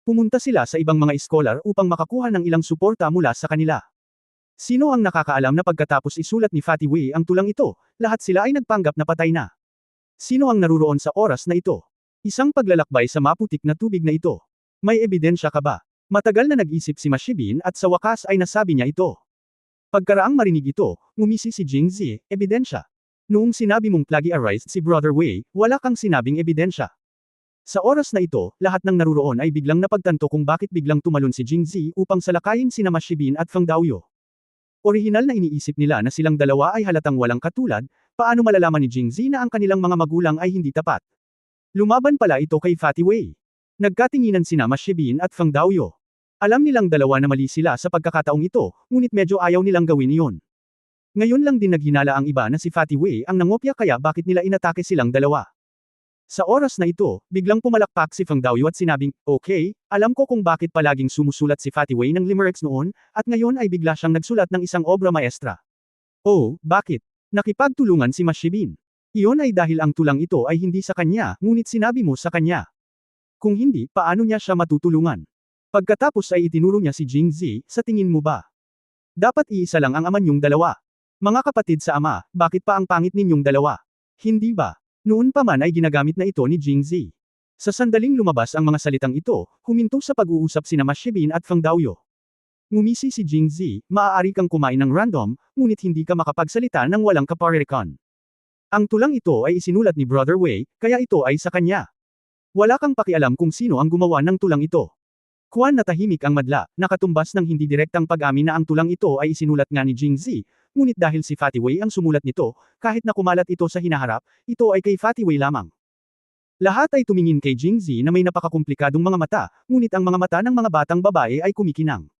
Pumunta sila sa ibang mga scholar upang makakuha ng ilang suporta mula sa kanila. Sino ang nakakaalam na pagkatapos isulat ni Fatty Wei ang tulang ito, lahat sila ay nagpanggap na patay na. Sino ang naruroon sa oras na ito? Isang paglalakbay sa maputik na tubig na ito. May ebidensya ka ba? Matagal na nag-isip si Mashibin at sa wakas ay nasabi niya ito. Pagkaraang marinig ito, ngumisi si Jingzi, ebidensya. Noong sinabi mong plagiarized si Brother Wei, wala kang sinabing ebidensya. Sa oras na ito, lahat ng naruroon ay biglang napagtanto kung bakit biglang tumalon si Jingzi upang salakayin sina Mashibin at Feng Daoyo. Orihinal na iniisip nila na silang dalawa ay halatang walang katulad, paano malalaman ni Jingzi na ang kanilang mga magulang ay hindi tapat? Lumaban pala ito kay Fatty Wei. Nagkatinginan sina Mashibin at Feng Daoyo. Alam nilang dalawa na mali sila sa pagkakataong ito, ngunit medyo ayaw nilang gawin iyon. Ngayon lang din naghinala ang iba na si Fatty Wei ang nangopya kaya bakit nila inatake silang dalawa. Sa oras na ito, biglang pumalakpak si Feng Daoyo at sinabing, "Okay, alam ko kung bakit palaging sumusulat si Fatty Wei ng limericks noon, at ngayon ay bigla siyang nagsulat ng isang obra maestra." Oh, bakit? Nakipagtulungan si Mashibin. Iyon ay dahil ang tulang ito ay hindi sa kanya, ngunit sinabi mo sa kanya. Kung hindi, paano niya siya matutulungan? Pagkatapos ay itinuro niya si Jingzi, sa tingin mo ba? Dapat iisa lang ang ama niyong dalawa. Mga kapatid sa ama, bakit pa ang pangit ninyong dalawa? Hindi ba? Noon pa man ay ginagamit na ito ni Jingzi. Sa sandaling lumabas ang mga salitang ito, huminto sa pag-uusap sina Mashibin at Feng Daoyo. Ngumisi si Jingzi, maaari kang kumain ng random, ngunit hindi ka makapagsalita ng walang kaparirikan. Ang tulang ito ay isinulat ni Brother Wei, kaya ito ay sa kanya. Wala kang pakialam kung sino ang gumawa ng tulang ito. Kuan na tahimik ang madla, nakatumbas ng hindi direktang pag-amin na ang tulang ito ay isinulat nga ni Jingzi, ngunit dahil si Fatty Wei ang sumulat nito, kahit na kumalat ito sa hinaharap, ito ay kay Fatty Wei lamang. Lahat ay tumingin kay Jingzi na may napakakomplikadong mga mata, ngunit ang mga mata ng mga batang babae ay kumikinang.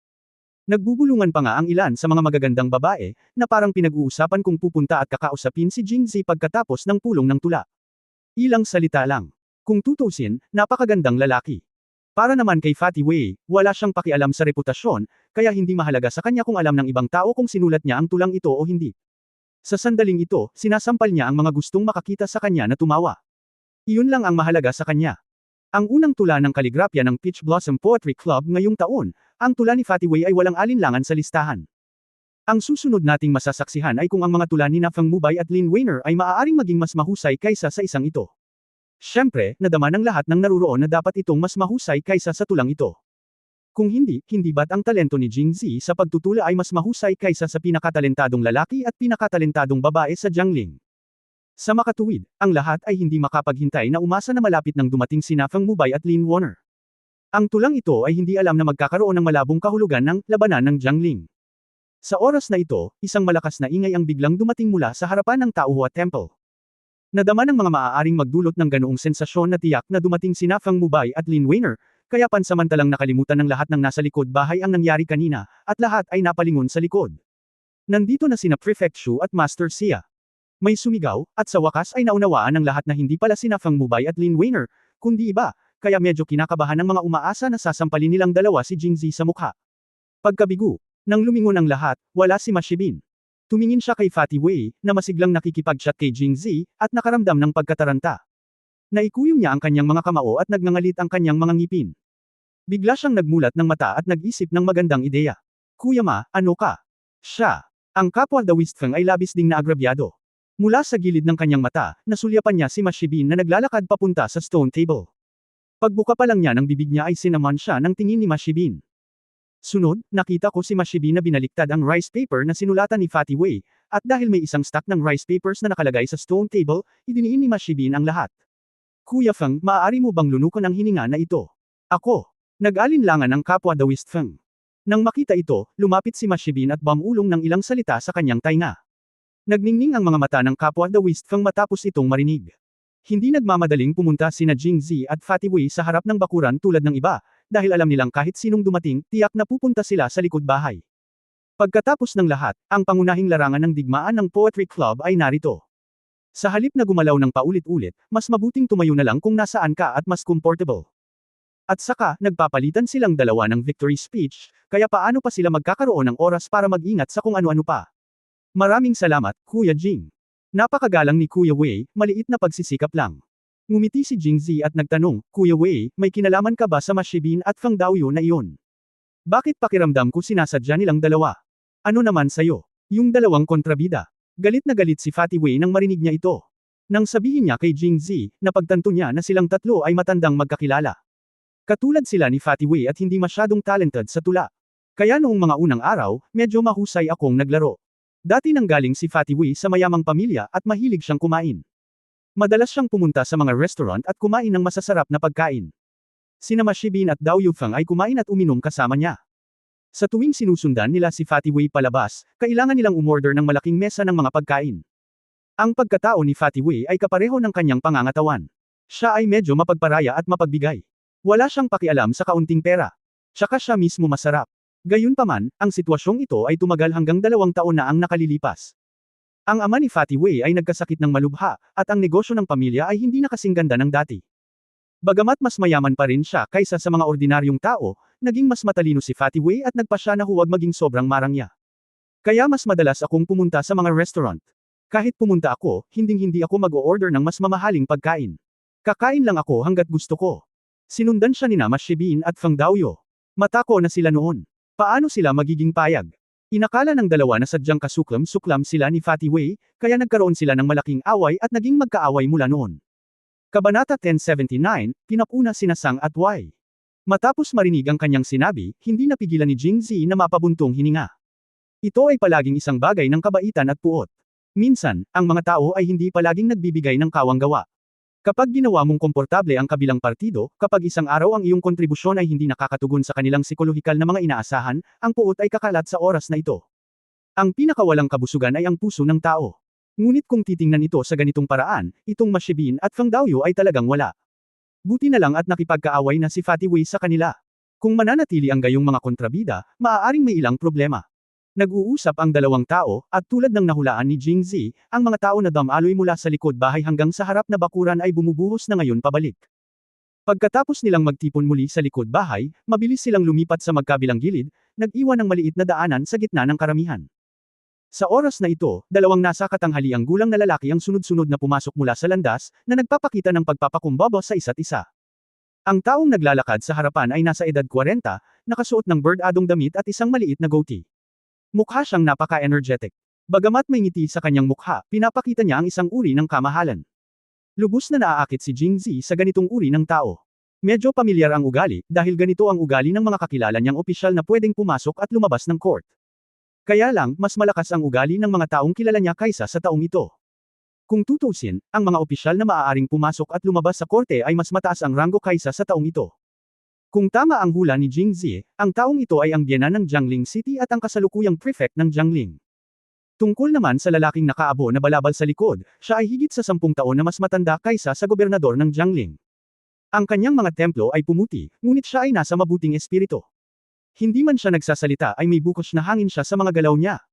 Nagbubulungan pa nga ang ilan sa mga magagandang babae, na parang pinag-uusapan kung pupunta at kakausapin si Jingzi pagkatapos ng pulong ng tula. Ilang salita lang. Kung tutusin, napakagandang lalaki. Para naman kay Fatty Wei, wala siyang pakialam sa reputasyon, kaya hindi mahalaga sa kanya kung alam ng ibang tao kung sinulat niya ang tulang ito o hindi. Sa sandaling ito, sinasampal niya ang mga gustong makakita sa kanya na tumawa. Iyon lang ang mahalaga sa kanya. Ang unang tula ng kaligrapya ng Peach Blossom Poetry Club ngayong taon, ang tula ni Fatty Wei ay walang alinlangan sa listahan. Ang susunod nating masasaksihan ay kung ang mga tula ni Feng Mubay at Lin Weiner ay maaaring maging mas mahusay kaysa sa isang ito. Siyempre, nadama ng lahat ng naruroon na dapat itong mas mahusay kaysa sa tulang ito. Kung hindi, hindi ba't ang talento ni Jingzi sa pagtutula ay mas mahusay kaysa sa pinakatalentadong lalaki at pinakatalentadong babae sa Jiangling? Sa makatuwid, ang lahat ay hindi makapaghintay na umasa na malapit nang dumating sina Feng Mubay at Lin Weiner. Ang tulang ito ay hindi alam na magkakaroon ng malabong kahulugan ng labanan ng Jiangling. Sa oras na ito, isang malakas na ingay ang biglang dumating mula sa harapan ng Taohua Temple. Nadama ng mga maaaring magdulot ng ganoong sensasyon na tiyak na dumating sina Feng Mubay at Lin Weiner, kaya pansamantalang nakalimutan ng lahat ng nasa likod bahay ang nangyari kanina, at lahat ay napalingon sa likod. Nandito na sina Prefect Shu at Master Xia. May sumigaw, at sa wakas ay naunawaan ng lahat na hindi pala sina Feng Mubay at Lin Weiner, kundi iba, kaya medyo kinakabahan ng mga umaasa na sasampalin nilang dalawa si Jingzi sa mukha. Pagkabigo, nang lumingon ang lahat, wala si Mashibin. Tumingin siya kay Fatty Wei, na masiglang nakikipag-chat kay Jingzi, at nakaramdam ng pagkataranta. Naikuyom niya ang kanyang mga kamao at nagngangalit ang kanyang mga ngipin. Bigla siyang nagmulat ng mata at nag-isip ng magandang ideya. "Kuya Ma, ano ka?" Siya. Ang kapwa Dawistfeng ay labis ding naagrabyado. Mula sa gilid ng kanyang mata, nasulyapan niya si Mashibin na naglalakad papunta sa stone table. Pagbuka pa lang niya ng bibig niya ay sinaman siya ng tingin ni Mashibin. Sunod, nakita ko si Mashibin na binaliktad ang rice paper na sinulatan ni Fatty Wei, at dahil may isang stack ng rice papers na nakalagay sa stone table, idiniin ni Mashibin ang lahat. "Kuya Feng, maaari mo bang lunukan ang hininga na ito?" "Ako." Nag-alinlangan ang kapwa Dawist Feng. Nang makita ito, lumapit si Mashibin at bumulong ng ilang salita sa kanyang tainga. Nagningning ang mga mata ng kapwa Dawist Feng matapos itong marinig. Hindi nagmamadaling pumunta sina Jingzi at Fatty Wei sa harap ng bakuran tulad ng iba, dahil alam nilang kahit sinong dumating, tiyak na pupunta sila sa likod bahay. Pagkatapos ng lahat, ang pangunahing larangan ng digmaan ng Poetry Club ay narito. Sa halip na gumalaw ng paulit-ulit, mas mabuting tumayo na lang kung nasaan ka at mas comfortable. At saka, nagpapalitan silang dalawa ng victory speech, kaya paano pa sila magkakaroon ng oras para mag-ingat sa kung ano-ano pa. Maraming salamat, Kuya Jing. Napakagalang ni Kuya Wei, maliit na pagsisikap lang. Ngumiti si Jingzi at nagtanong, "Kuya Wei, may kinalaman ka ba sa Mashibin at Feng Daoyo na iyon? Bakit pakiramdam ko sinasadya nilang dalawa? Ano naman sayo? Yung dalawang kontrabida." Galit na galit si Fatty Wei nang marinig niya ito. Nang sabihin niya kay Jingzi, napagtanto niya na silang tatlo ay matandang magkakilala. Katulad sila ni Fatty Wei at hindi masyadong talented sa tula. Kaya noong mga unang araw, medyo mahusay akong naglaro. Dati nang galing si Fatty Wei sa mayamang pamilya at mahilig siyang kumain. Madalas siyang pumunta sa mga restaurant at kumain ng masasarap na pagkain. Sina Ma Shibin at Dao Yufeng ay kumain at uminom kasama niya. Sa tuwing sinusundan nila si Fatty Wei palabas, kailangan nilang umorder ng malaking mesa ng mga pagkain. Ang pagkatao ni Fatty Wei ay kapareho ng kanyang pangangatawan. Siya ay medyo mapagparaya at mapagbigay. Wala siyang pakialam sa kaunting pera. Tsaka siya mismo masarap. Gayunpaman, ang sitwasyong ito ay tumagal hanggang 2 taon na ang nakalilipas. Ang ama ni Fatty Wei ay nagkasakit ng malubha, at ang negosyo ng pamilya ay hindi na kasing ganda ng dati. Bagamat mas mayaman pa rin siya kaysa sa mga ordinaryong tao, naging mas matalino si Fatty Wei at nagpa siya na huwag maging sobrang marangya. Kaya mas madalas akong pumunta sa mga restaurant. Kahit pumunta ako, hindi ako mag-o-order ng mas mamahaling pagkain. Kakain lang ako hanggat gusto ko. Sinundan siya ni Ma Shibin at Feng Daoyo. Matako na sila noon. Paano sila magiging payag? Inakala ng dalawa na sadyang kasuklam-suklam sila ni Fatty Wei, kaya nagkaroon sila ng malaking away at naging magkaaway mula noon. Kabanata 1079, pinapuna sina Sang at Wei. Matapos marinig ang kanyang sinabi, hindi napigilan ni Jingzi na mapabuntong hininga. Ito ay palaging isang bagay ng kabaitan at puot. Minsan, ang mga tao ay hindi palaging nagbibigay ng kawang gawa. Kapag ginawa mong komportable ang kabilang partido, kapag isang araw ang iyong kontribusyon ay hindi nakakatugon sa kanilang psikolohikal na mga inaasahan, ang puot ay kakalat sa oras na ito. Ang pinakawalang kabusugan ay ang puso ng tao. Ngunit kung titingnan ito sa ganitong paraan, itong Ma Shibin at Feng Daoyo ay talagang wala. Buti na lang at nakipagkaaway na si Fatty Wei sa kanila. Kung mananatili ang gayong mga kontrabida, maaaring may ilang problema. Nag-uusap ang dalawang tao, at tulad ng nahulaan ni Jingzi, ang mga tao na dumaloy mula sa likod bahay hanggang sa harap na bakuran ay bumubuhos na ngayon pabalik. Pagkatapos nilang magtipon muli sa likod bahay, mabilis silang lumipat sa magkabilang gilid, nag-iwan ng maliit na daanan sa gitna ng karamihan. Sa oras na ito, dalawang nasa katanghaliang gulang na lalaki ang sunod-sunod na pumasok mula sa landas, na nagpapakita ng pagpapakumbaba sa isa't isa. Ang taong naglalakad sa harapan ay nasa edad 40, nakasuot ng bird-adong damit at isang maliit na goatee. Mukha siyang napaka-energetic. Bagamat may ngiti sa kanyang mukha, pinapakita niya ang isang uri ng kamahalan. Lubos na naaakit si Jingzi sa ganitong uri ng tao. Medyo pamilyar ang ugali, dahil ganito ang ugali ng mga kakilala niyang opisyal na pwedeng pumasok at lumabas ng court. Kaya lang, mas malakas ang ugali ng mga taong kilala niya kaysa sa taong ito. Kung tutusin, ang mga opisyal na maaaring pumasok at lumabas sa korte ay mas mataas ang ranggo kaysa sa taong ito. Kung tama ang hula ni Jingzi, ang taong ito ay ang biyena ng Jiangling City at ang kasalukuyang prefect ng Jiangling. Tungkol naman sa lalaking nakaabo na balabal sa likod, siya ay higit sa 10 taon na mas matanda kaysa sa gobernador ng Jiangling. Ang kanyang mga templo ay pumuti, ngunit siya ay nasa mabuting espiritu. Hindi man siya nagsasalita ay may bukos na hangin siya sa mga galaw niya.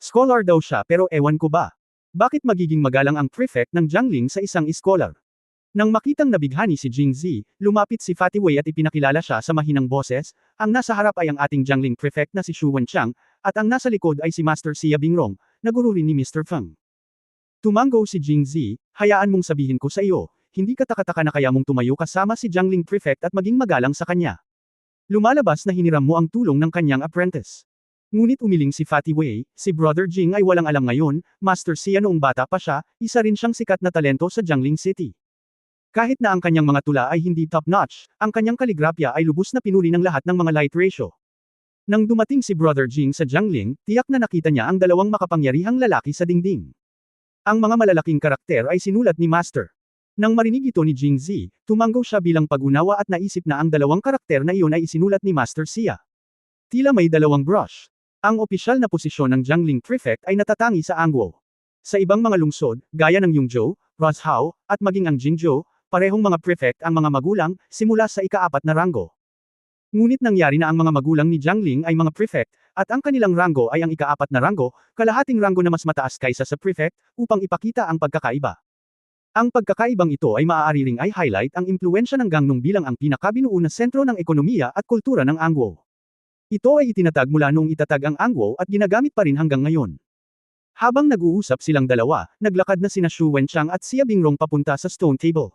Scholar daw siya pero ewan ko ba? Bakit magiging magalang ang prefect ng Jiangling sa isang scholar? Nang makitang nabighani si Jingzi, lumapit si Fatty Wei at ipinakilala siya sa mahinang boses, ang nasa harap ay ang ating Jiangling prefect na si Xu Wenchang, at ang nasa likod ay si Master Xia Bingrong, na guro rin ni Mr. Feng. Tumango si Jingzi, hayaan mong sabihin ko sa iyo, hindi katakataka na kaya mong tumayo kasama si Jiangling prefect at maging magalang sa kanya. Lumalabas na hiniram mo ang tulong ng kanyang apprentice. Ngunit umiling si Fatty Wei, si Brother Jing ay walang alam ngayon, Master Xia noong bata pa siya, isa rin siyang sikat na talento sa Jiangling City. Kahit na ang kanyang mga tula ay hindi top-notch, ang kanyang kaligrapya ay lubos na pinuri ng lahat ng mga light ratio. Nang dumating si Brother Jing sa Jiangling, tiyak na nakita niya ang dalawang makapangyarihang lalaki sa dingding. Ang mga malalaking karakter ay sinulat ni Master. Nang marinig ito ni Jingzi, tumango siya bilang pag-unawa at naisip na ang dalawang karakter na iyon ay isinulat ni Master Xia. Tila may dalawang brush. Ang opisyal na posisyon ng Jiangling prefect ay natatangi sa Angguo. Sa ibang mga lungsod, gaya ng Yongzhou, Rozhao, at maging ang Jingzhou, parehong mga prefect ang mga magulang, simula sa ika-4 na ranggo. Ngunit nangyari na ang mga magulang ni Jiangling ay mga prefect, at ang kanilang ranggo ay ang ika-4 na ranggo, kalahating ranggo na mas mataas kaysa sa prefect, upang ipakita ang pagkakaiba. Ang pagkakaibang ito ay maaari ring ay highlight ang impluensya ng Gangnong bilang ang pinakabinuo na sentro ng ekonomiya at kultura ng Angguo. Ito ay itinatag mula noong itatag ang Angguo at ginagamit pa rin hanggang ngayon. Habang nag-uusap silang dalawa, naglakad na sina Xu Wenchang at Xia Bingrong papunta sa stone table.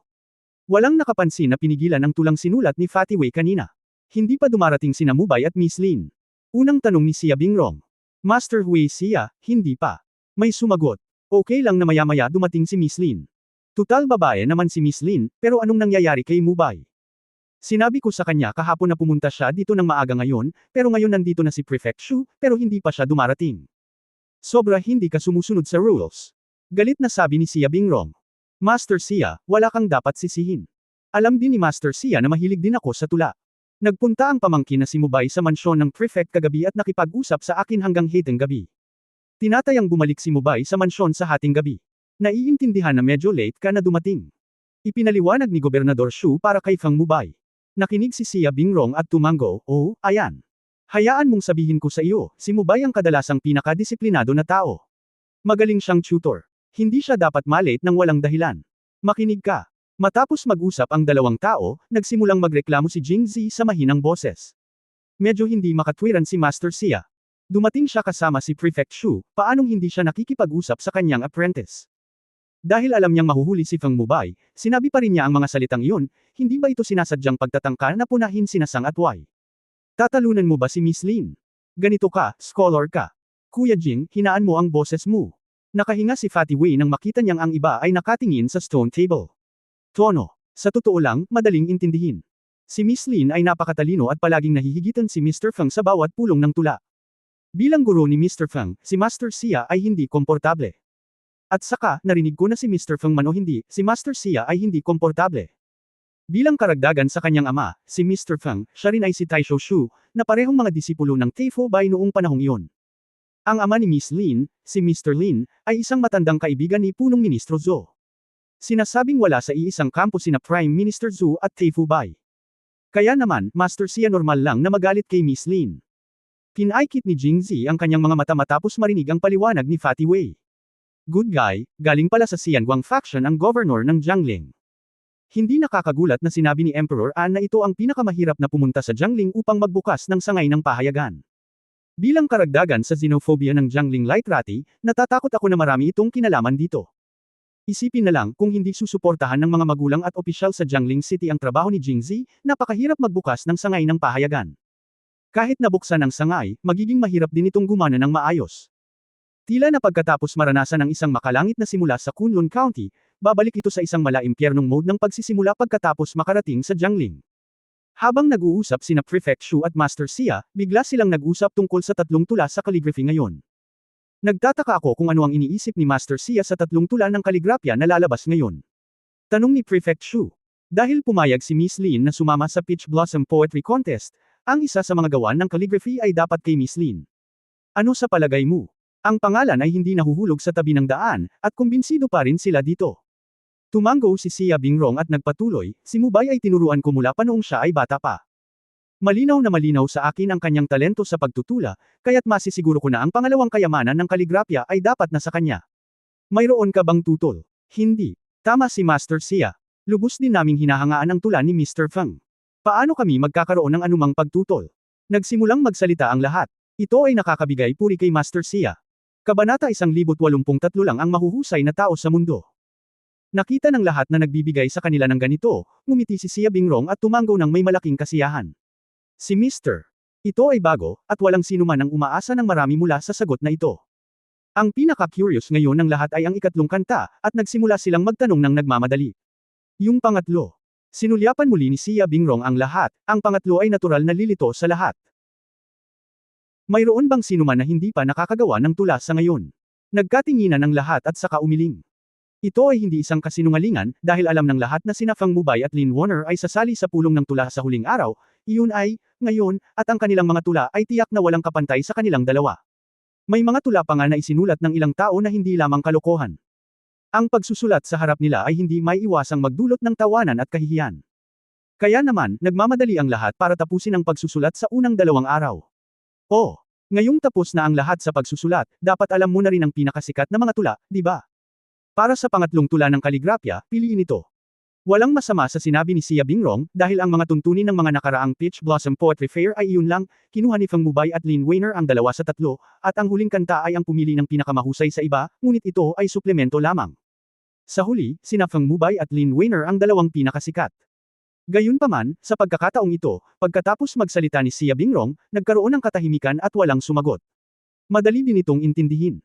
Walang nakapansin na pinigilan ang tulang sinulat ni Fatty Wei kanina. Hindi pa dumarating sina Mubay at Miss Lin. Unang tanong ni Xia Bingrong. Master Hui Xia, hindi pa. May sumagot. Okay lang na maya-maya dumating si Miss Lin. Tutal babae naman si Miss Lin, pero anong nangyayari kay Mubay? Sinabi ko sa kanya kahapon na pumunta siya dito ng maaga ngayon, pero ngayon nandito na si Prefect Shu, pero hindi pa siya dumarating. Sobra hindi ka sumusunod sa rules. Galit na sabi ni Sia Bingrong. Master Sia, wala kang dapat sisihin. Alam din ni Master Sia na mahilig din ako sa tula. Nagpunta ang pamangkin na si Mubay sa mansyon ng Prefect kagabi at nakipag-usap sa akin hanggang hating gabi. Tinatayang bumalik si Mubay sa mansyon sa hating gabi. Naiintindihan na medyo late ka na dumating. Ipinaliwanag ni Gobernador Shu para kay Fang Mubay. Nakinig si Sia Bingrong at tumango, oh, ayan. Hayaan mong sabihin ko sa iyo, si Mubay ang kadalasang pinakadisiplinado na tao. Magaling siyang tutor. Hindi siya dapat malate nang walang dahilan. Makinig ka. Matapos mag-usap ang dalawang tao, nagsimulang magreklamo si Jingzi sa mahinang boses. Medyo hindi makatwiran si Master Sia. Dumating siya kasama si Prefect Shu, paanong hindi siya nakikipag-usap sa kanyang apprentice? Dahil alam niyang mahuhuli si Fang Mubay, sinabi pa rin niya ang mga salitang iyon, hindi ba ito sinasadyang pagtatangka na punahin sina Sang at Wai? Tatalunan mo ba si Miss Lin? Ganito ka, scholar ka. Kuya Jing, hinaan mo ang boses mo. Nakahinga si Fatty Wei nang makita niyang ang iba ay nakatingin sa stone table. Tono. Sa totoo lang, madaling intindihin. Si Miss Lin ay napakatalino at palaging nahihigitan si Mr. Fang sa bawat pulong ng tula. Bilang guro ni Mr. Fang, si Master Sia ay hindi komportable. At saka, narinig ko na si Mr. Feng Man o hindi, si Master Sia ay hindi komportable. Bilang karagdagan sa kanyang ama, si Mr. Feng, siya rin ay si Taisho Shu, na parehong mga disipulo ng Teifo Bai noong panahong iyon. Ang ama ni Miss Lin, si Mr. Lin, ay isang matandang kaibigan ni Punong Ministro Zhou. Sinasabing wala sa iisang kampo sina Prime Minister Zhou at Teifo Bai. Kaya naman, Master Sia normal lang na magalit kay Miss Lin. Pinaikit ni Jingzi ang kanyang mga mata matapos marinig ang paliwanag ni Fatty Wei. Good guy, galing pala sa Xianguang faction ang governor ng Jiangling. Hindi nakakagulat na sinabi ni Emperor An na ito ang pinakamahirap na pumunta sa Jiangling upang magbukas ng sangay ng pahayagan. Bilang karagdagan sa xenophobia ng Jiangling Literati, natatakot ako na marami itong kinalaman dito. Isipin na lang kung hindi susuportahan ng mga magulang at opisyal sa Jiangling City ang trabaho ni Jingzi, napakahirap magbukas ng sangay ng pahayagan. Kahit nabuksan ang sangay, magiging mahirap din itong gumana ng maayos. Tila na pagkatapos maranasan ng isang makalangit na simula sa Kunlun County, babalik ito sa isang mala-impyernong mode ng pagsisimula pagkatapos makarating sa Jiangling. Habang nag-uusap sina Prefect Shu at Master Sia, bigla silang nag-usap tungkol sa tatlong tula sa calligraphy ngayon. Nagtataka ako kung ano ang iniisip ni Master Sia sa tatlong tula ng kaligrapya na lalabas ngayon. Tanong ni Prefect Shu. Dahil pumayag si Miss Lin na sumama sa Peach Blossom Poetry Contest, ang isa sa mga gawan ng calligraphy ay dapat kay Miss Lin. Ano sa palagay mo? Ang pangalan ay hindi nahuhulog sa tabi ng daan, at kumbinsido pa rin sila dito. Tumango si Sia Bingrong at nagpatuloy, si Mubay ay tinuruan ko mula pa noong siya ay bata pa. Malinaw na malinaw sa akin ang kanyang talento sa pagtutula, kaya't masisiguro ko na ang pangalawang kayamanan ng kaligrapya ay dapat na sa kanya. Mayroon ka bang tutol? Hindi. Tama si Master Sia. Lubos din naming hinahangaan ang tula ni Mr. Feng. Paano kami magkakaroon ng anumang pagtutol? Nagsimulang magsalita ang lahat. Ito ay nakakabigay puri kay Master Sia. Kabanata 1083 lang ang mahuhusay na tao sa mundo. Nakita ng lahat na nagbibigay sa kanila ng ganito, ngumiti si Sia Bingrong at tumango ng may malaking kasiyahan. Si Mr. Ito ay bago, at walang sino man ang umaasa ng marami mula sa sagot na ito. Ang pinaka-curious ngayon ng lahat ay ang ikatlong kanta, at nagsimula silang magtanong ng nagmamadali. Yung pangatlo. Sinulyapan muli ni Sia Bingrong ang lahat, ang pangatlo ay natural na lilito sa lahat. Mayroon bang sino man na hindi pa nakakagawa ng tula sa ngayon? Nagkatinginan ang lahat at saka umiling. Ito ay hindi isang kasinungalingan, dahil alam ng lahat na sina Fang Mubay at Lin Warner ay sasali sa pulong ng tula sa huling araw, iyon ay, ngayon, at ang kanilang mga tula ay tiyak na walang kapantay sa kanilang dalawa. May mga tula pa nga na isinulat ng ilang tao na hindi lamang kalokohan. Ang pagsusulat sa harap nila ay hindi may iwasang magdulot ng tawanan at kahihiyan. Kaya naman, nagmamadali ang lahat para tapusin ang pagsusulat sa unang 2 araw. Oh, ngayong tapos na ang lahat sa pagsusulat, dapat alam mo na rin ang pinakasikat na mga tula, di ba? Para sa pangatlong tula ng kaligrapya, piliin ito. Walang masama sa sinabi ni Sia Bingrong, dahil ang mga tuntunin ng mga nakaraang Peach Blossom Poetry Fair ay iyon lang, kinuha ni Fang Mubay at Lin Weiner ang 2 sa 3, at ang huling kanta ay ang pumili ng pinakamahusay sa iba, ngunit ito ay suplemento lamang. Sa huli, sina Fang Mubay at Lin Weiner ang 2 pinakasikat. Gayunpaman, sa pagkakataong ito, pagkatapos magsalita ni Sia Bingrong, nagkaroon ng katahimikan at walang sumagot. Madali din itong intindihin.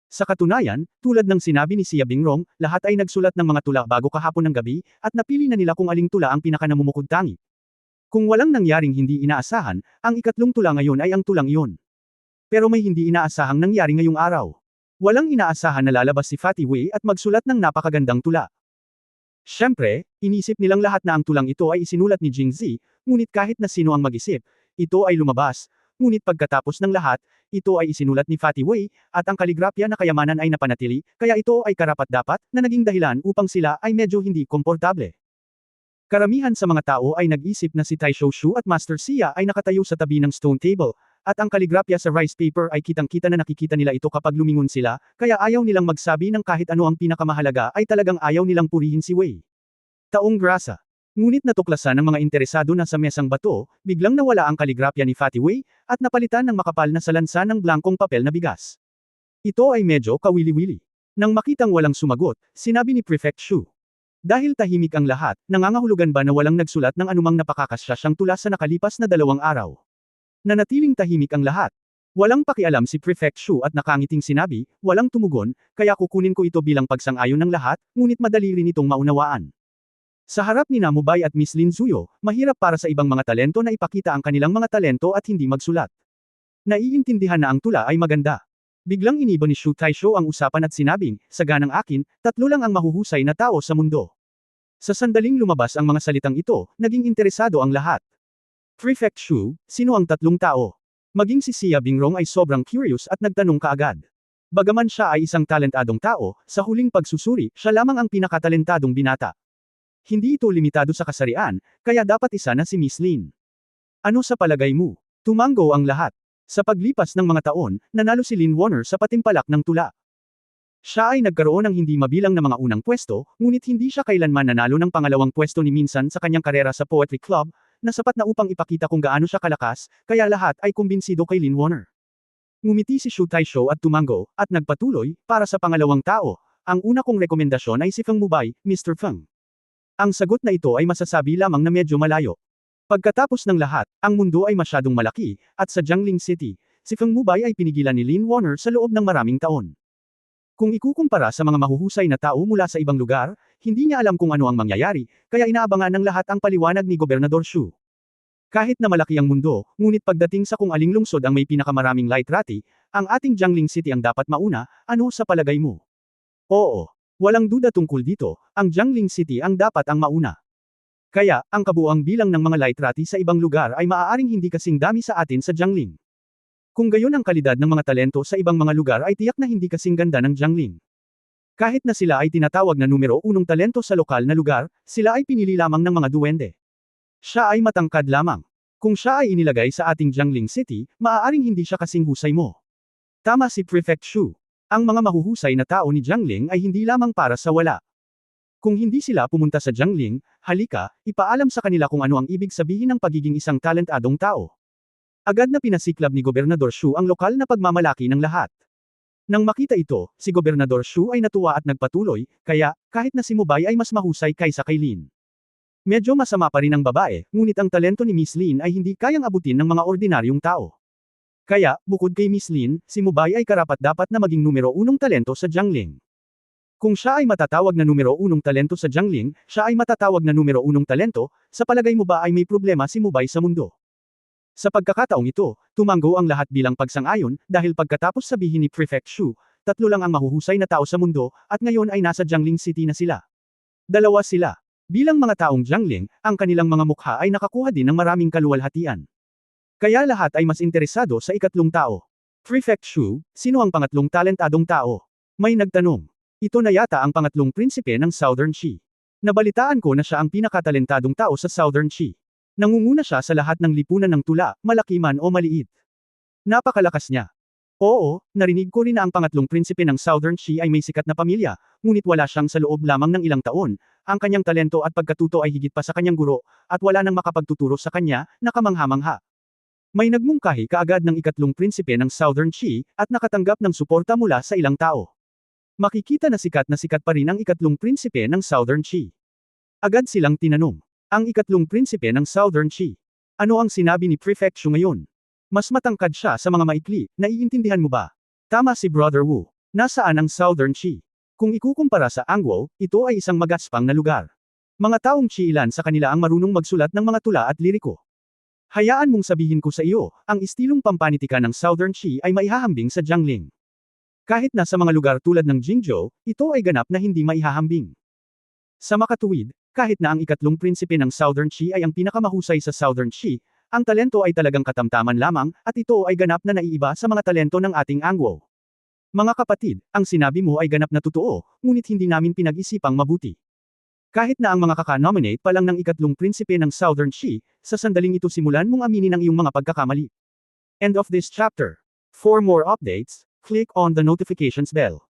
Sa katunayan, tulad ng sinabi ni Xia Bingrong, lahat ay nagsulat ng mga tula bago kahapon ng gabi, at napili na nila kung aling tula ang pinakanamumukod-tangi. Kung walang nangyaring hindi inaasahan, ang ikatlong tula ngayon ay ang tulang iyon. Pero may hindi inaasahang nangyari ngayong araw. Walang inaasahan na lalabas si Fatty Wei at magsulat ng napakagandang tula. Siyempre, inisip nilang lahat na ang tulang ito ay isinulat ni Jing Zi, ngunit kahit na sino ang mag-isip, ito ay lumabas, ngunit pagkatapos ng lahat, ito ay isinulat ni Fatty Wei, at ang kaligrapya na kayamanan ay napanatili, kaya ito ay karapat-dapat na naging dahilan upang sila ay medyo hindi komportable. Karamihan sa mga tao ay nag-isip na si Tai Shou at Master Xia ay nakatayo sa tabi ng stone table, at ang kaligrapya sa rice paper ay kitang-kita na nakikita nila ito kapag lumingon sila, kaya ayaw nilang magsabi ng kahit ano ang pinakamahalaga ay talagang ayaw nilang purihin si Wei. Taong grasa. Ngunit natuklasan ng mga interesado na sa mesang bato, biglang nawala ang kaligrapya ni Fatty Wei, at napalitan ng makapal na salansan ng blankong papel na bigas. Ito ay medyo kawili-wili. Nang makitang walang sumagot, sinabi ni Prefect Shu. Dahil tahimik ang lahat, nangangahulugan ba na walang nagsulat ng anumang napakakasyang tula sa nakalipas na 2 araw? Nanatiling tahimik ang lahat. Walang pakialam si Prefect Shu at nakangiting sinabi, walang tumugon, kaya kukunin ko ito bilang pagsang-ayon ng lahat, ngunit madali rin itong maunawaan. Sa harap ni Namubay at Miss Lin Zuyo, mahirap para sa ibang mga talento na ipakita ang kanilang mga talento at hindi magsulat. Naiintindihan na ang tula ay maganda. Biglang iniba ni Shu Taisho ang usapan at sinabing, sa ganang akin, 3 lang ang mahuhusay na tao sa mundo. Sa sandaling lumabas ang mga salitang ito, naging interesado ang lahat. Prefect Shu, sino ang 3 tao? Maging si Xia Bingrong ay sobrang curious at nagtanong kaagad. Bagaman siya ay isang talentadong tao, sa huling pagsusuri, siya lamang ang pinakatalentadong binata. Hindi ito limitado sa kasarian, kaya dapat isa na si Miss Lin. Ano sa palagay mo? Tumanggo ang lahat. Sa paglipas ng mga taon, nanalo si Lin Warner sa patimpalak ng tula. Siya ay nagkaroon ng hindi mabilang na mga unang pwesto, ngunit hindi siya kailanman nanalo ng pangalawang pwesto ni minsan sa kanyang karera sa Poetry Club, na sapat na upang ipakita kung gaano siya kalakas, kaya lahat ay kumbinsido kay Lin Warner. Ngumiti si Shu Taisho at tumango, at nagpatuloy, para sa pangalawang tao, ang una kong rekomendasyon ay si Feng Mubay, Mr. Feng. Ang sagot na ito ay masasabi lamang na medyo malayo. Pagkatapos ng lahat, ang mundo ay masyadong malaki, at sa Jiangling City, si Feng Mubay ay pinigilan ni Lin Warner sa loob ng maraming taon. Kung ikukumpara sa mga mahuhusay na tao mula sa ibang lugar, hindi niya alam kung ano ang mangyayari, kaya inaabangan ng lahat ang paliwanag ni Gobernador Shu. Kahit na malaki ang mundo, ngunit pagdating sa kung aling lungsod ang may pinakamaraming literati, ang ating Jiangling City ang dapat mauna, ano sa palagay mo? Oo. Walang duda tungkol dito, ang Jiangling City ang dapat ang mauna. Kaya, ang kabuuang bilang ng mga literati sa ibang lugar ay maaaring hindi kasing dami sa atin sa Jiangling. Kung gayon ang kalidad ng mga talento sa ibang mga lugar ay tiyak na hindi kasing ganda ng Jiangling. Kahit na sila ay tinatawag na numero 1 talento sa lokal na lugar, sila ay pinili lamang ng mga duwende. Siya ay matangkad lamang. Kung siya ay inilagay sa ating Jiangling City, maaaring hindi siya kasing husay mo. Tama si Prefect Shu. Ang mga mahuhusay na tao ni Jiangling ay hindi lamang para sa wala. Kung hindi sila pumunta sa Jiangling, halika, ipaalam sa kanila kung ano ang ibig sabihin ng pagiging isang talentadong tao. Agad na pinasiklab ni Gobernador Shu ang lokal na pagmamalaki ng lahat. Nang makita ito, si Gobernador Shu ay natuwa at nagpatuloy, kaya, kahit na si Mubay ay mas mahusay kaysa kay Lin. Medyo masama pa rin ang babae, ngunit ang talento ni Miss Lin ay hindi kayang abutin ng mga ordinaryong tao. Kaya, bukod kay Miss Lin, si Mubay ay karapat-dapat na maging numero 1 talento sa Jiangling. Kung siya ay matatawag na numero 1 talento sa Jiangling, siya ay matatawag na numero 1 talento, sa palagay mo ba ay may problema si Mubay sa mundo? Sa pagkakataong ito, tumanggo ang lahat bilang pagsang-ayon, dahil pagkatapos sabihin ni Prefect Shu, 3 lang ang mahuhusay na tao sa mundo, at ngayon ay nasa Jiangling City na sila. 2 sila. Bilang mga taong Jiangling, ang kanilang mga mukha ay nakakuha din ng maraming kaluwalhatian. Kaya lahat ay mas interesado sa 3 tao. Prefect Shu, sino ang 3 talentadong tao? May nagtanong. Ito na yata ang 3 prinsipe ng Southern Qi. Nabalitaan ko na siya ang pinakatalentadong tao sa Southern Qi. Nangunguna siya sa lahat ng lipunan ng tula, malaki man o maliit. Napakalakas niya. Oo, narinig ko rin na ang 3 prinsipe ng Southern Qi ay may sikat na pamilya, ngunit wala siyang sa loob lamang ng ilang taon, ang kanyang talento at pagkatuto ay higit pa sa kanyang guro, at wala nang makapagtuturo sa kanya, na kamangha-mangha. May nagmungkahi kaagad ng 3 prinsipe ng Southern Qi, at nakatanggap ng suporta mula sa ilang tao. Makikita na sikat pa rin ang 3 prinsipe ng Southern Qi. Agad silang tinanong. Ang 3 prinsipe ng Southern Qi. Ano ang sinabi ni Prefect Shu ngayon? Mas matangkad siya sa mga maikli, naiintindihan mo ba? Tama si Brother Wu. Nasaan ang Southern Qi? Kung ikukumpara sa Angguo, ito ay isang magaspang na lugar. Mga taong Qi ilan sa kanila ang marunong magsulat ng mga tula at liriko. Hayaan mong sabihin ko sa iyo, ang istilong pampanitika ng Southern Qi ay maihahambing sa Jiangling. Kahit na sa mga lugar tulad ng Jingzhou, ito ay ganap na hindi maihahambing. Sa makatuwid, kahit na ang ikatlong prinsipe ng Southern Qi ay ang pinakamahusay sa Southern Qi, ang talento ay talagang katamtaman lamang, at ito ay ganap na naiiba sa mga talento ng ating Angguo. Mga kapatid, ang sinabi mo ay ganap na totoo, ngunit hindi namin pinag-isipang mabuti. Kahit na ang mga kaka-nominate pa lang ng ikatlong prinsipe ng Southern Qi, sa sandaling ito simulan mong aminin ang iyong mga pagkakamali. End of this chapter. For more updates, click on the notifications bell.